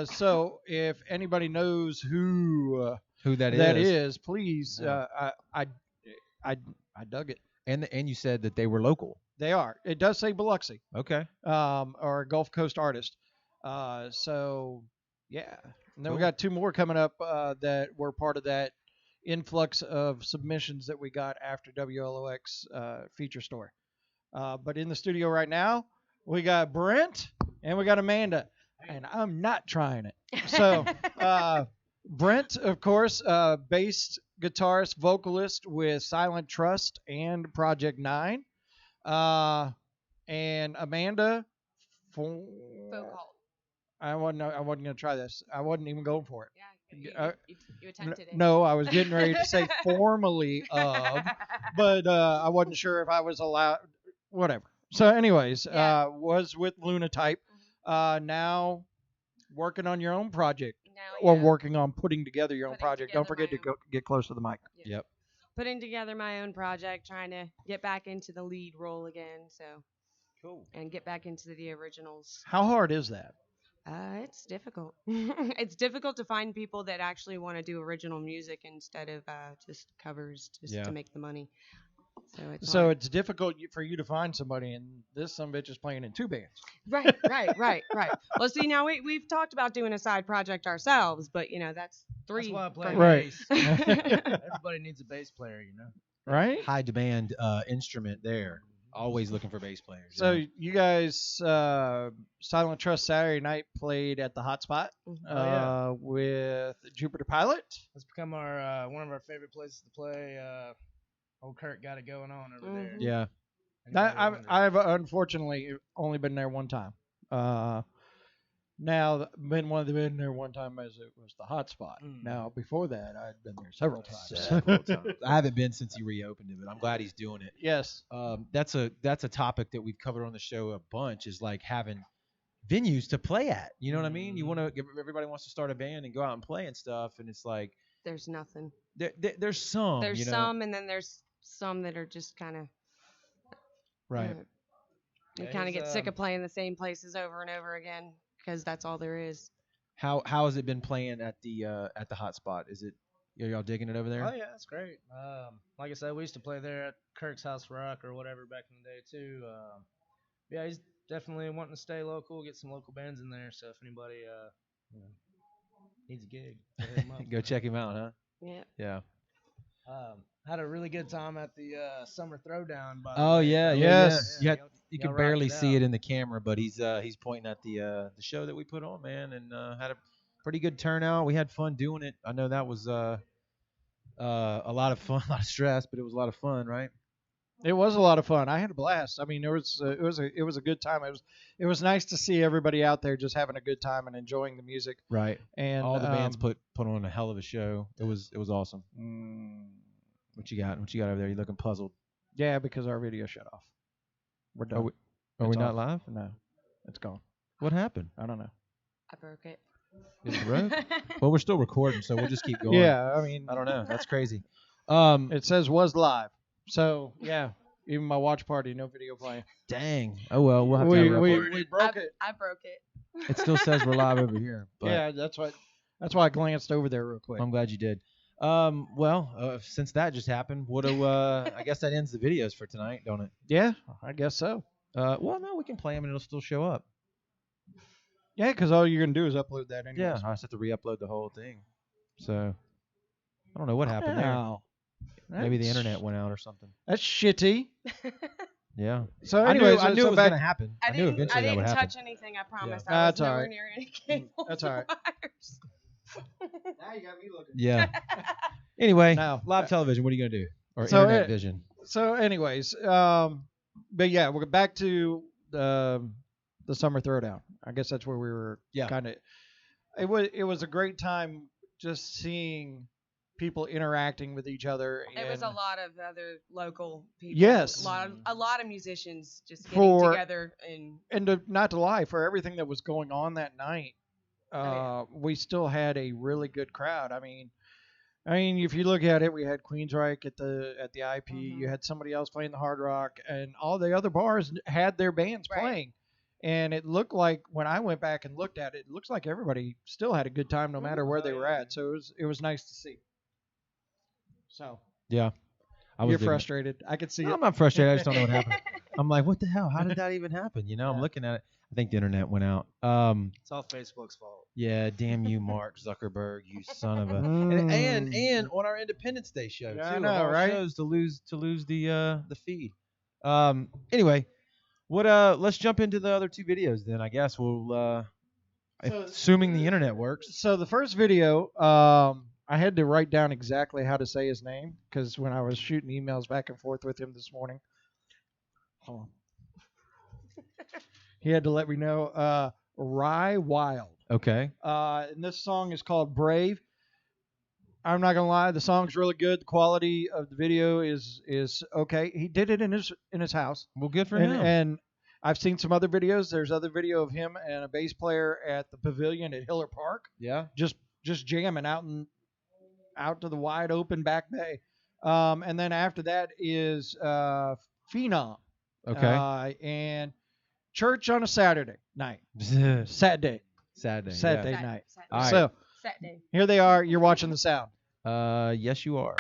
So if anybody knows who that is, please. I dug it. And you said that they were local. They are. It does say Biloxi. Okay. Or a Gulf Coast artist. So yeah. And then we Cool. got two more coming up that were part of that influx of submissions that we got after WLOX feature story. But in the studio right now, we got Brent and we got Amanda. And I'm not trying it. So Brent, of course, bass guitarist, vocalist with Silent Trust and Project 9. And Amanda, Foucault. I wasn't gonna try this. I wasn't even going for it. Yeah, you attempted it. No, I was getting ready to say formally of, but I wasn't sure if I was allowed. Whatever. So, anyways, was with Lunatype. Now working on your own project, or working on putting together your own project. Don't forget to get close to the mic. Yep. Putting together my own project, trying to get back into the lead role again. So Cool. and get back into the originals. How hard is that? It's difficult. It's difficult to find people that actually want to do original music instead of just covers just Yeah. to make the money. So it's So hard. it's difficult for you to find somebody, and this some bitch is playing in 2 bands. Right. Well, see, now we've talked about doing a side project ourselves, but that's That's 3. why I play Right. bass. Everybody needs a bass player, you know. Right? High demand instrument there. Always looking for bass players. So yeah. you guys, Silent Trust Saturday night played at the Hotspot yeah. with Jupiter Pilot. It's become our one of our favorite places to play. Old Kurt got it going on over there. Yeah. I've unfortunately only been there one time. Now been there one time as it was the Hotspot. Now before that, I'd been there several times. I haven't been since he reopened it, but I'm glad he's doing it. Yes. That's a topic that we've covered on the show a bunch, is like having venues to play at. You know what I mean? You want to everybody wants to start a band and go out and play and stuff, and it's like There's nothing. there's some. There's you know? some, and then there's some that are just kind of Right. You Yeah, kind of he's, get sick of playing the same places over and over again because that's all there is. How has it been playing at the Hotspot? Is it are y'all digging it over there? Oh yeah, it's great. Like I said, we used to play there at Kirk's House Rock or whatever back in the day too. Yeah, he's definitely wanting to stay local, get some local bands in there. So if anybody needs a gig, hit him up. Go check him out, huh? Yeah. Yeah. Had a really good time at the Summer Throwdown. By the Oh way. yeah, So, Yes. yeah. You y'all can rocked barely it see out. it in the camera, but he's pointing at the show that we put on, man, and had a pretty good turnout. We had fun doing it. I know that was a lot of fun, a lot of stress, but it was a lot of fun, right? It was a lot of fun. I had a blast. I mean, it was a good time. It was nice to see everybody out there just having a good time and enjoying the music. Right. And All the bands put on a hell of a show. It was awesome. What you got? What you got over there? You looking puzzled? Yeah, because our video shut off. We're done. Are we It's not off. live? No, it's gone. What happened? I don't know. I broke it. Is it broke? Well, we're still recording, so we'll just keep going. Yeah, I mean, I don't know. That's crazy. it says was live. So yeah, even my watch party, no video playing. Dang. Oh well, we'll have to. We broke it. I broke it. It still says we're live over here. But Yeah, that's why I glanced over there real quick. I'm glad you did. Since that just happened, what do I guess that ends the videos for tonight, don't it? Yeah, I guess so. Well, no, we can play them and it'll still show up. Yeah, because all you're gonna do is upload that anyway. Yeah, I just have to re-upload the whole thing. So I don't know what happened there. Wow. Maybe the That's- internet went out or something. That's shitty. Yeah. So I anyways, knew it was back, gonna happen. I knew didn't, eventually I that didn't would happen. touch anything, I promise. Yeah. I was That's all nowhere right. near any cables. That's all right. Wires. Now you got me looking. Yeah. Anyway, Now, live television. What are you gonna do? Or So internet it- vision? So, anyways, but yeah, we're back to the Summer Throwdown. I guess that's where we were. Yeah. Kind of. It was a great time just seeing people interacting with each other. It was a and- lot of other local people. Yes. A lot of musicians just getting For- together and And not to lie, for everything that was going on that night, yeah. we still had a really good crowd. I mean, if you look at it, we had Queensryche at the IP. You had somebody else playing the Hard Rock, and all the other bars had their bands Right. playing. And it looked like when I went back and looked at it, it looks like everybody still had a good time no matter where they were at. So it was nice to see. So Yeah. you're digging it. frustrated. I could see No, it. I'm not frustrated. I just don't know what happened. I'm like, what the hell? How did that even happen? You know, I'm looking at it. I think the internet went out. It's all Facebook's fault. Yeah, damn you, Mark Zuckerberg, you son of a. And on our Independence Day show Yeah, too. I of know, all right? Shows to lose the feed. Anyway, what let's jump into the other two videos then. I guess we'll assuming the internet works. So the first video, I had to write down exactly how to say his name because when I was shooting emails back and forth with him this morning, hold on. He had to let me know. Rye Wild. Okay. And this song is called Brave. I'm not gonna lie, the song's really good. The quality of the video is okay. He did it in his house. Well, good for and, him. and I've seen some other videos. There's other video of him and a bass player at the pavilion at Hiller Park, Yeah. just jamming out to the wide open back bay. And then after that is Phenom. Okay. And church on a Saturday night. Saturday. Saturday. Saturday Yeah. night. All right. So Saturday. here they are. You're watching the sound. Yes, you are.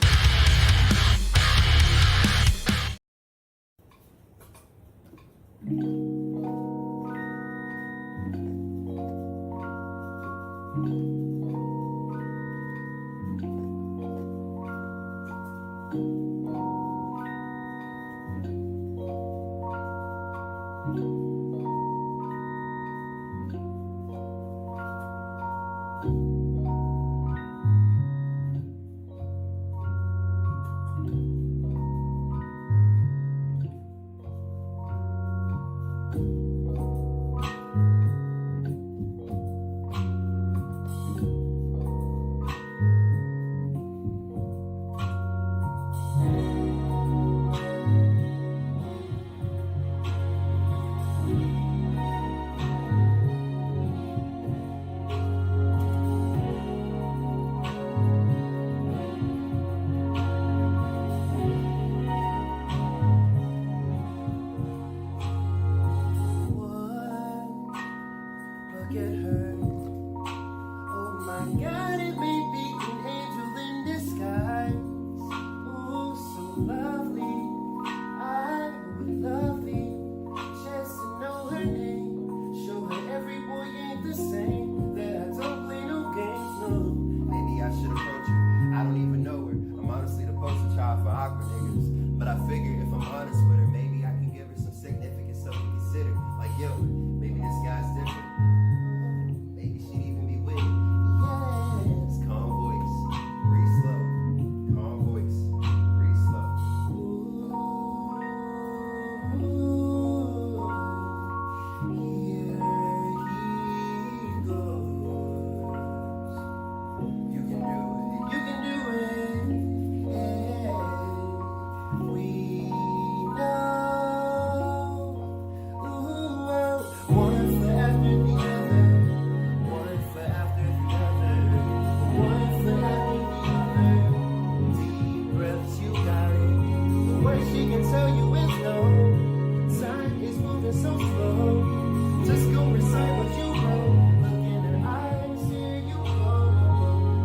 Look at her. Oh my God, it may be an angel in disguise. Oh, so lovely. I would love the chance to know her name. Show her every boy ain't the same. That I don't play no games, no. Maybe I should approach her. I don't even know her. I'm honestly the poster child for awkward niggas. But I figure if I'm honest with her, maybe I can give her some significant stuff to consider. Like, yo, maybe this guy's different. Maybe she'd even be with it. Yes, calm voice, breathe slow. Calm voice, breathe slow. Here he goes. You can do it, you can do it. Yeah, we know. Ooh, one for after the other. One for after the other. One for after the other. Deep breaths, you got it. The worst she can tell you is no. Time is moving so slow. Just go recite what you wrote. Look in her eyes, here you go.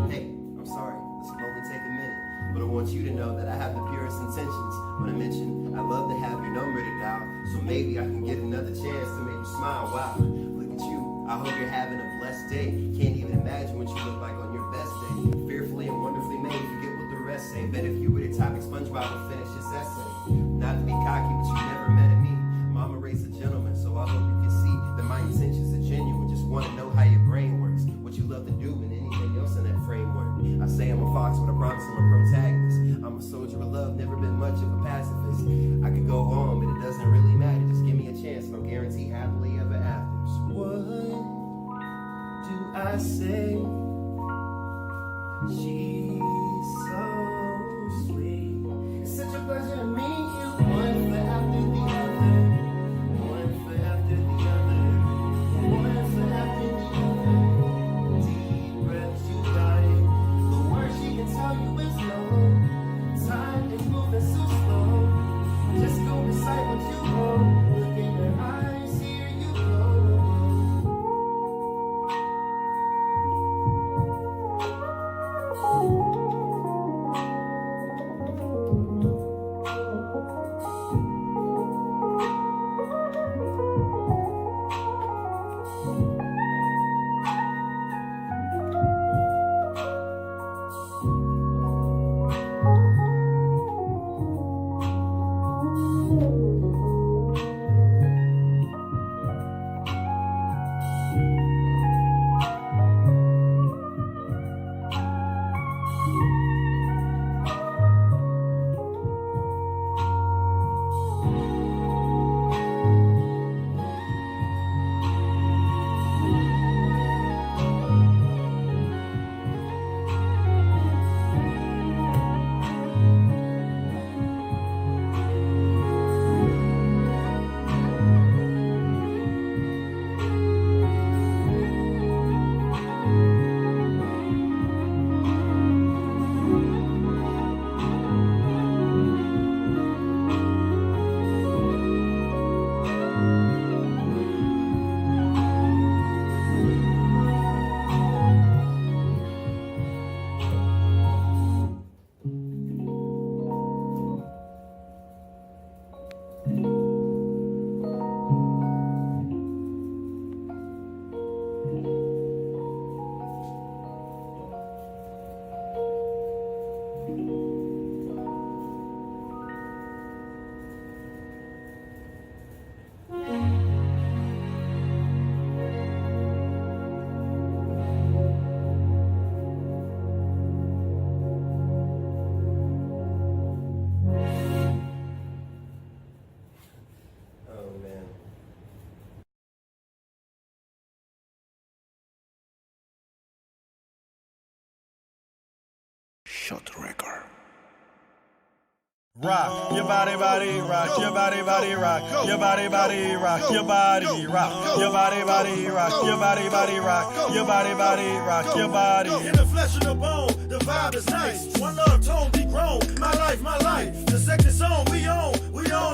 Hey, I'm sorry, this will only take a minute. But I want you to know that I have the purest intentions. When I mention I love to have your number to dial, so maybe I can get another chance to make you smile. Wow, look at you. I hope you're having a blessed day. Can't even imagine what you look like on your best day. Fearfully and wonderfully made, forget what the rest say. Bet if you were the topic, SpongeBob would finish his essay. Not to be cocky, but you never met at me. Mama raised a gentleman, so I hope you can see that my intentions are genuine. Just want to know how your brain works, what you love to do, and anything else in that framework. I say I'm a fox, but I promise I'm a protagonist. I'm a soldier of love, never been much of a pacifist. I could go on, but it doesn't really matter. Just give me a chance, and I'll guarantee happily ever afters. What do I say? She's so sweet. It's such a pleasure to meet you. One for after the other. One for after the other. One for after the other. Deep breaths, you got it. The worst she can tell you is no. Time is moving so slow. Just go recite what you wrote. Look in her eyes, here you go. Shot record. Rock your body, rock your body, rock your body, rock your body, rock your body, rock your body, rock your body, rock your body. In the flesh and the bone, the vibe is nice. One love tone be grown. My life. The second song we on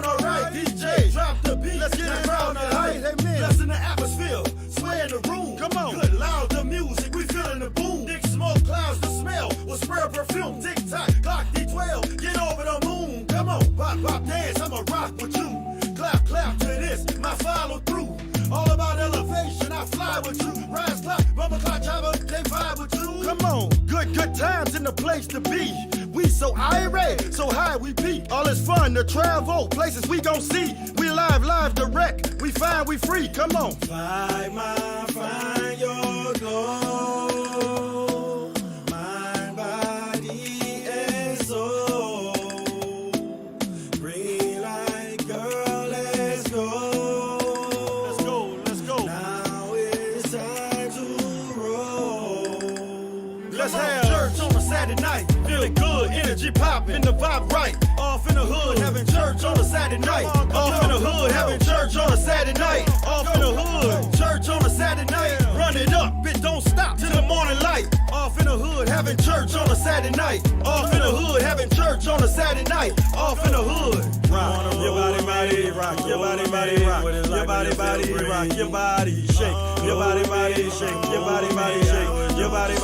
alright. DJ, drop the beat. Let's get it crowd the height. Blessing the atmosphere, sway in the room. Come on, good loud the music, we feeling the boom. Thick smoke clouds, the smell will spray perfume. Tick tock, clock D12, get over the moon. Come on, pop dance, I'ma rock with you. Clap to this, my follow through. All about elevation, I fly with you. Rise clock, bumper clock, chopper, they vibe with you. Come on, good times in the place to be. We so irate, so high we peak. All is fun to travel, places we gon' see. We live direct, we fine, we free. Come on. Find your glow. Mind, body, and soul. Green light, girl, let's go. Let's go. Now it's time to roll. Let's have church on a Saturday night. Feeling good, energy popping, the vibe right. Off in the hood, having church on a Saturday night. Off in the hood, having church on a Saturday night. Off in the hood, church on a Saturday night. Run it up, it don't stop till the morning light. Off in the hood, having church on a Saturday night. Off in the hood, having church on a Saturday night. Off in the hood. Rock your body, rock your body, rock your body, rock your body, shake your body, shake your body, shake your body,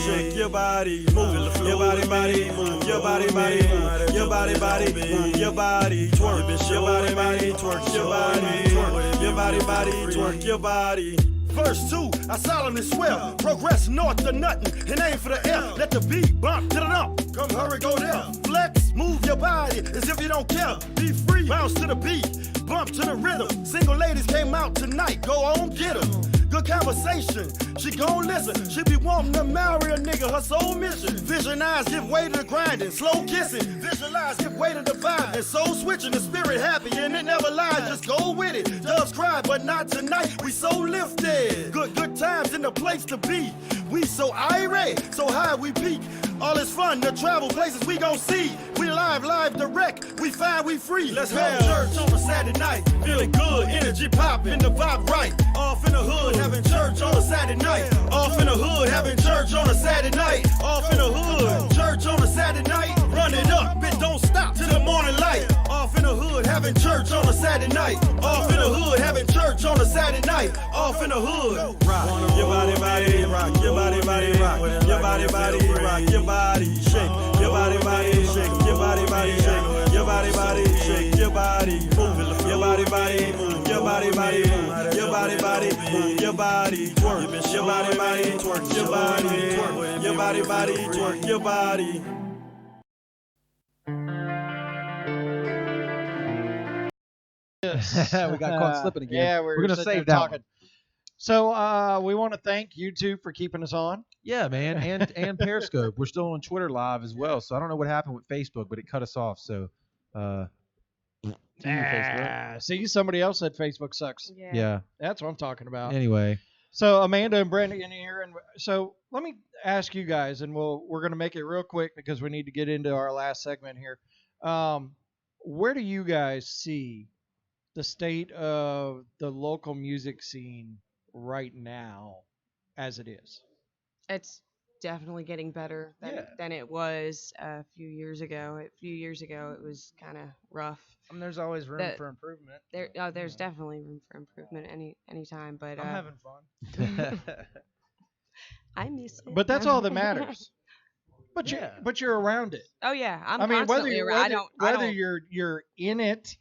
shake your body, move your body, move your body, move your body, move your body, twerk your body, twerk your body, twerk your body, twerk your body. Verse 2, I solemnly swear, progress north to nothing, and aim for the air. Let the beat bump to the up. Come hurry, go there. Flex, move your body as if you don't care. Be free, bounce to the beat, bump to the rhythm. Single ladies came out tonight, go on, get 'em. Good conversation, she gon' listen. She be wanting to marry a nigga, her sole mission. Visionize, give way to the grinding, slow kissing. Visualize, give way to the vibe, and soul switching. The spirit happy and it never lies, just go with it. Doves cry, but not tonight, we so lifted. Good times in the place to be. We so irate, so high we peak. All is fun, the travel places we gon' see. We live direct, we fine, we free. Let's have church on a Saturday night. Feeling good, energy popping, the vibe right. Off in the hood, having church on a Saturday night. Off in the hood, having church on a Saturday night. Off in the hood, church on a Saturday night. Run it up, it don't stop till the morning light. Off in the hood, having church on a Saturday night. Off in the hood, having church on a Saturday night. Off in the hood. Rock your body, rock your body, rock your body, rock your body, shake your body, shake your body, shake your body, shake your body, move your body, move your body, move your body, move your body, twerk your body, twerk your body, twerk your body, twerk your body. We got caught slipping again. Yeah, we're gonna sitting there save that talking. one. So we want to thank you two for keeping us on. Yeah, man, and Periscope. We're still on Twitter live as well. So I don't know what happened with Facebook, but it cut us off. So, Facebook. See, somebody else said Facebook sucks. Yeah. That's what I'm talking about. Anyway, So Amanda and Brent in here, and so let me ask you guys, and we're gonna make it real quick because we need to get into our last segment here. Where do you guys see the state of the local music scene right now as it is? It's definitely getting better than it was a few years ago. A few years ago, it was kind of rough. I mean, there's always room for improvement. There's definitely room for improvement anytime. But I'm having fun. I miss it. But that's all that matters. But you're around it. Oh yeah, I'm I mean, constantly around. Whether you're in it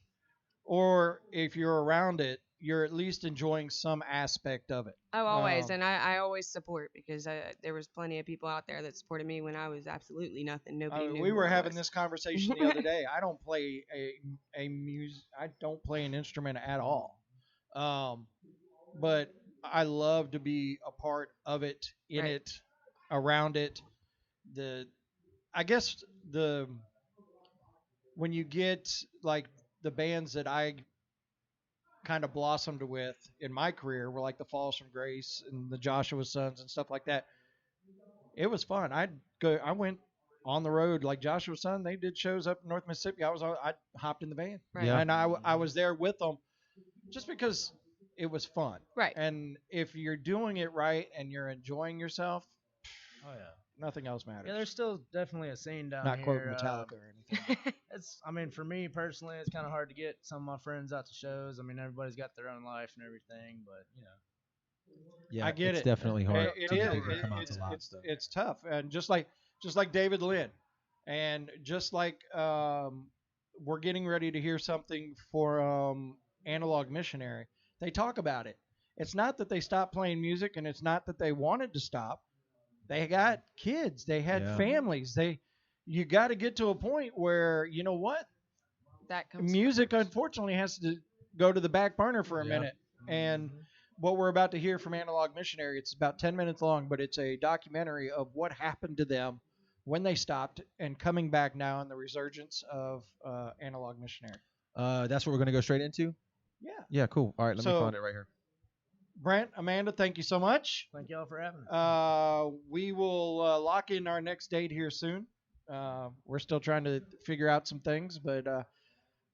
or if you're around it, you're at least enjoying some aspect of it. Oh, always, and I always support because there was plenty of people out there that supported me when I was absolutely nothing. Nobody knew. We who were I having was. this conversation the other day. I don't play I don't play an instrument at all. But I love to be a part of it, in it, around it. I guess when you get like the bands that I kind of blossomed with in my career were like the Falls from Grace and the Joshua Sons and stuff like that. It was fun. I went on the road. Like Joshua's son, they did shows up in North Mississippi. I hopped in the van, Right. Yeah. and I was there with them, just because it was fun. Right. And if you're doing it right and you're enjoying yourself, Oh yeah. nothing else matters. Yeah, there's still definitely a scene down Not here. quoting Metallica or anything. I mean, for me personally, it's kind of hard to get some of my friends out to shows. I mean, everybody's got their own life and everything, but Yeah, I get it's it. definitely hard. It to get is. people to come out to live stuff. It's tough, and just like David Lynn, and just like we're getting ready to hear something for Analog Missionary. They talk about it. It's not that they stopped playing music, and it's not that they wanted to stop. They got kids. They had Yeah. families. You got to get to a point where, you know what? That comes Music, first. unfortunately, has to go to the back burner for a Yeah. minute. And what we're about to hear from Analog Missionary, it's about 10 minutes long, but it's a documentary of what happened to them when they stopped and coming back now in the resurgence of Analog Missionary. That's what we're gonna go straight into. Yeah. Yeah, cool. All right, let me So- find it right here. Brent, Amanda, thank you so much. thank y'all for having me. We will lock in our next date here soon. We're still trying to figure out some things, but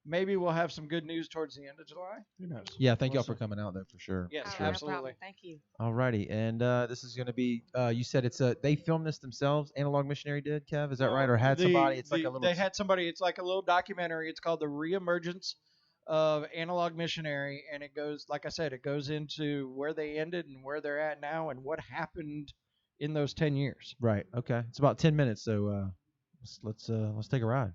maybe we'll have some good news towards the end of July. Who knows? Yeah, thank y'all We'll for see. coming out there for sure. Yes, Oh, no problem. absolutely. Thank you. All righty, and this is gonna be. You said it's they filmed this themselves. Analog Missionary did, Kev. Is that right? Or had somebody? It's like a little. They had somebody. It's like a little documentary. It's called The Reemergence of Analog Missionary, and it goes, like I said, it goes into where they ended and where they're at now and what happened in those 10 years. Right. Okay. It's about 10 minutes, so let's take a ride.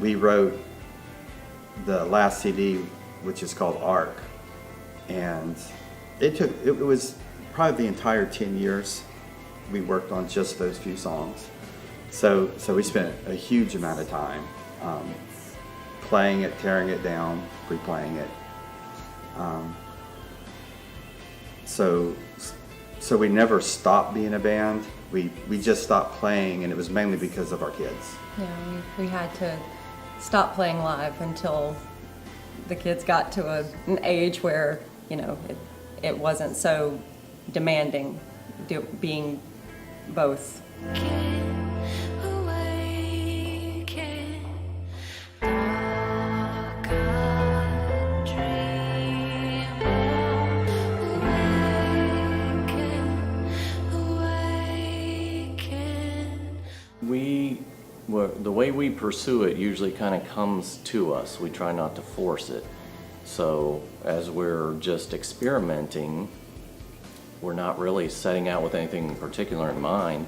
We wrote the last CD, which is called Arc, and it was probably the entire 10 years we worked on just those few songs. So we spent a huge amount of time playing it, tearing it down, replaying it. So we never stopped being a band. We just stopped playing, and it was mainly because of our kids. Yeah, we had to stop playing live until the kids got to an age where, you know, it wasn't so demanding being both. The way we pursue it usually kind of comes to us. We try not to force it. So as we're just experimenting, we're not really setting out with anything in particular in mind.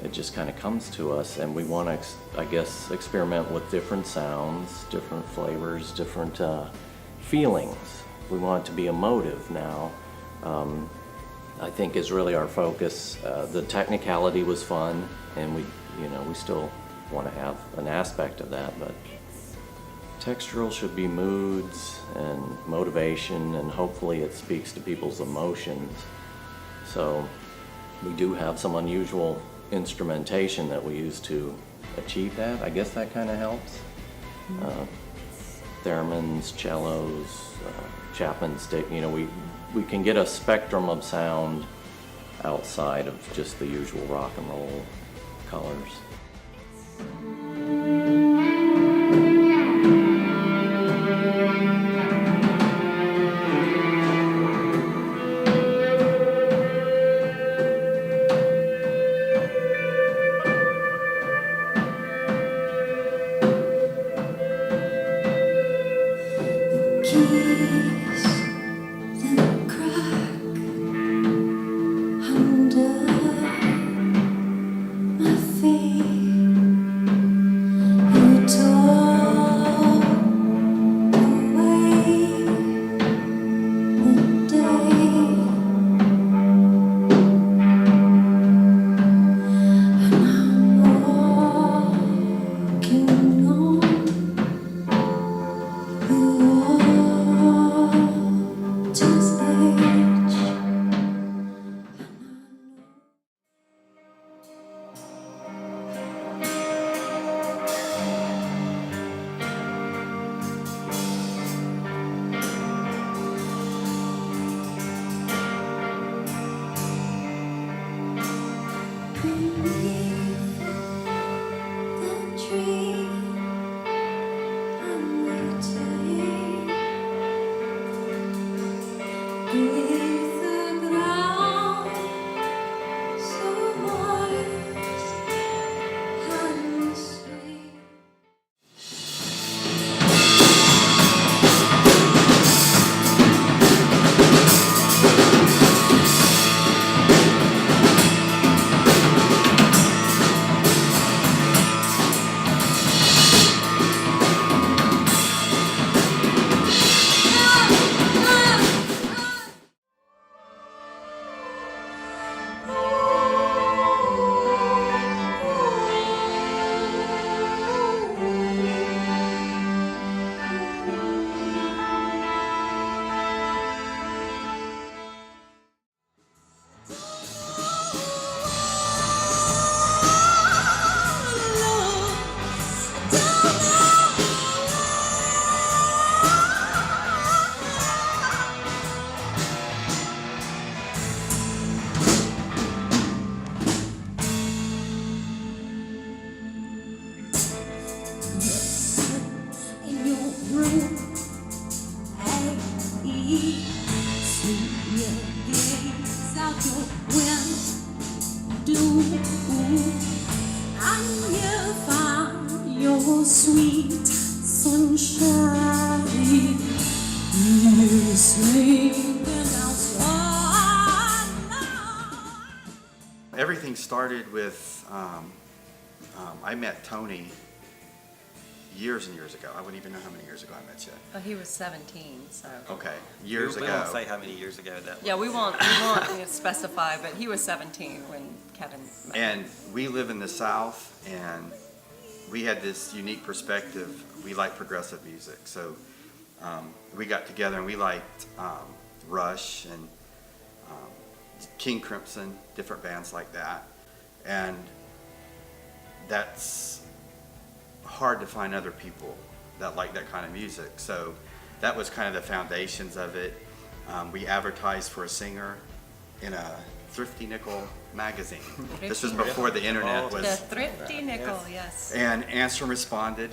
It just kind of comes to us, and we want to, I guess, experiment with different sounds, different flavors, different feelings. We want it to be emotive now. I think is really our focus. The technicality was fun, and we still want to have an aspect of that, but textural should be moods and motivation, and hopefully it speaks to people's emotions. So we do have some unusual instrumentation that we use to achieve that. I guess that kind of helps. Theremins, cellos, Chapman stick, we can get a spectrum of sound outside of just the usual rock and roll colors. See you gaze out your window, and you find your sweet sunshine. You're sleeping outside now. Everything started with, I met Tony years and years ago. I wouldn't even know how many years ago I met you. Oh, he was 17, so. Okay, years We ago. won't say how many years ago that was. Yeah, we won't specify, but he was 17 when Kevin met. And we live in the South, and we had this unique perspective. We like progressive music, so we got together and we liked Rush and King Crimson, different bands like that. And that's hard to find other people that like that kind of music. So that was kind of the foundations of it. We advertised for a singer in a Thrifty Nickel magazine. This was before the internet was. The Thrifty Nickel, yes. And Answer responded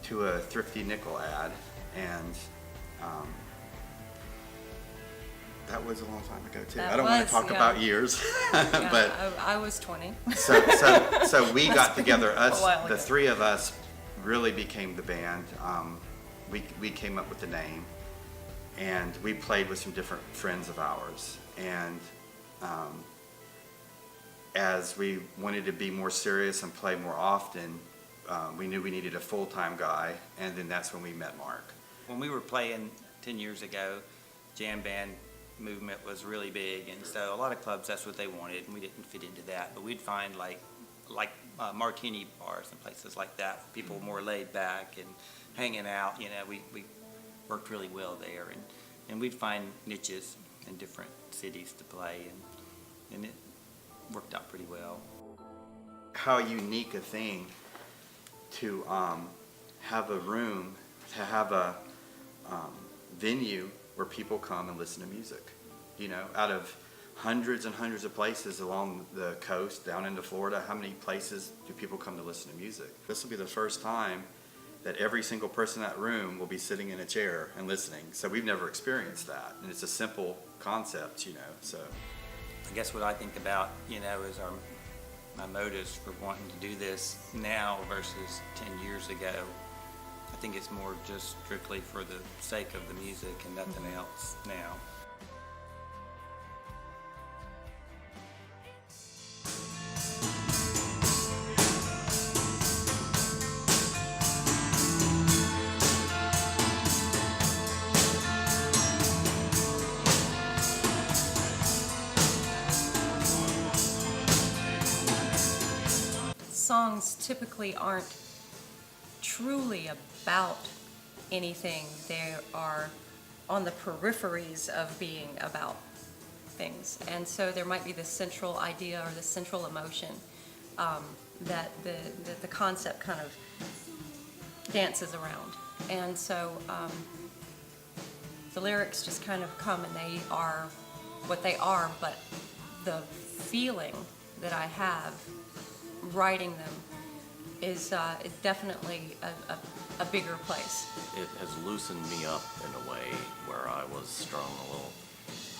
to a Thrifty Nickel ad, and that was a long time ago too. That I don't want was, to talk yeah. about years, Yeah, but I was 20. so we That's got together. a while The ago. three of us really became the band. We came up with the name, and we played with some different friends of ours. And as we wanted to be more serious and play more often, we knew we needed a full-time guy, and then that's when we met Mark. When we were playing 10 years ago, jam band movement was really big, and so a lot of clubs, that's what they wanted, and we didn't fit into that. But we'd find like martini bars and places like that, people more laid back and hanging out. You know, we worked really well there, and we'd find niches in different cities to play, and it worked out pretty well. How unique a thing to have a room, to have a venue where people come and listen to music. You know, out of hundreds and hundreds of places along the coast, down into Florida, how many places do people come to listen to music? This will be the first time that every single person in that room will be sitting in a chair and listening. So we've never experienced that. And it's a simple concept, you know, so. I guess what I think about, you know, is my motives for wanting to do this now versus 10 years ago. I think it's more just strictly for the sake of the music and nothing else now. Songs typically aren't truly about anything. They are on the peripheries of being about things. And so there might be this central idea or this central emotion that the concept kind of dances around. And so the lyrics just kind of come and they are what they are, but the feeling that I have writing them is definitely a bigger place. It has loosened me up in a way where I was strung a little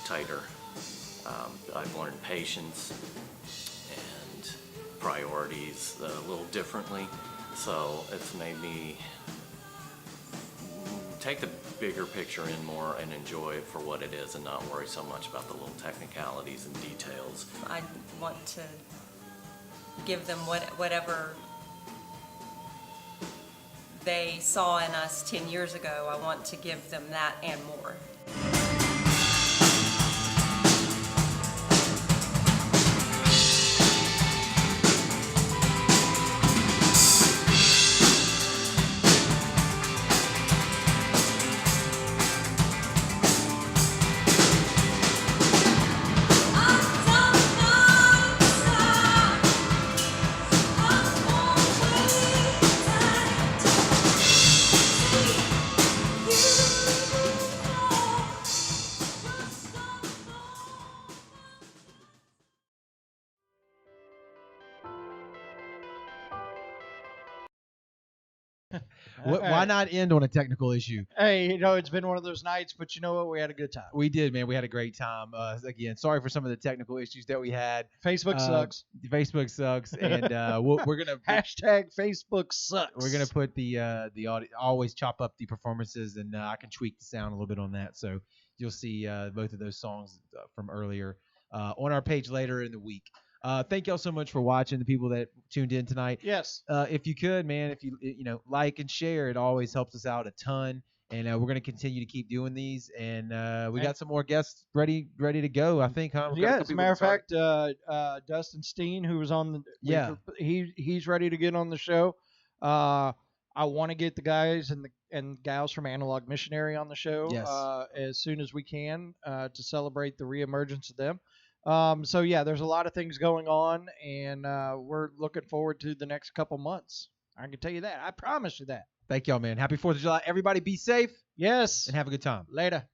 tighter. I've learned patience and priorities a little differently, so it's made me take the bigger picture in more and enjoy it for what it is and not worry so much about the little technicalities and details. I want to give them whatever they saw in us 10 years ago. I want to give them that and more. Why not end on a technical issue? Hey, it's been one of those nights, but you know what? We had a good time. We did, man. We had a great time. Again, sorry for some of the technical issues that we had. Facebook sucks. Facebook sucks, and we're gonna hashtag Facebook sucks. We're gonna put the audio. Always chop up the performances, and I can tweak the sound a little bit on that. So you'll see both of those songs from earlier on our page later in the week. Thank y'all so much for watching. The people that tuned in tonight. Yes. If you could, man, if you like and share, it always helps us out a ton. And we're gonna continue to keep doing these. And we got some more guests ready to go. I think, huh? Yeah. As a matter of fact, Dustin Steen, who was on he's ready to get on the show. I want to get the guys and gals from Analog Missionary on the show as soon as we can to celebrate the reemergence of them. So yeah, there's a lot of things going on, and we're looking forward to the next couple months. I can tell you that. I promise you that. Thank y'all, man. Happy 4th of July. Everybody be safe. Yes. And have a good time. Later.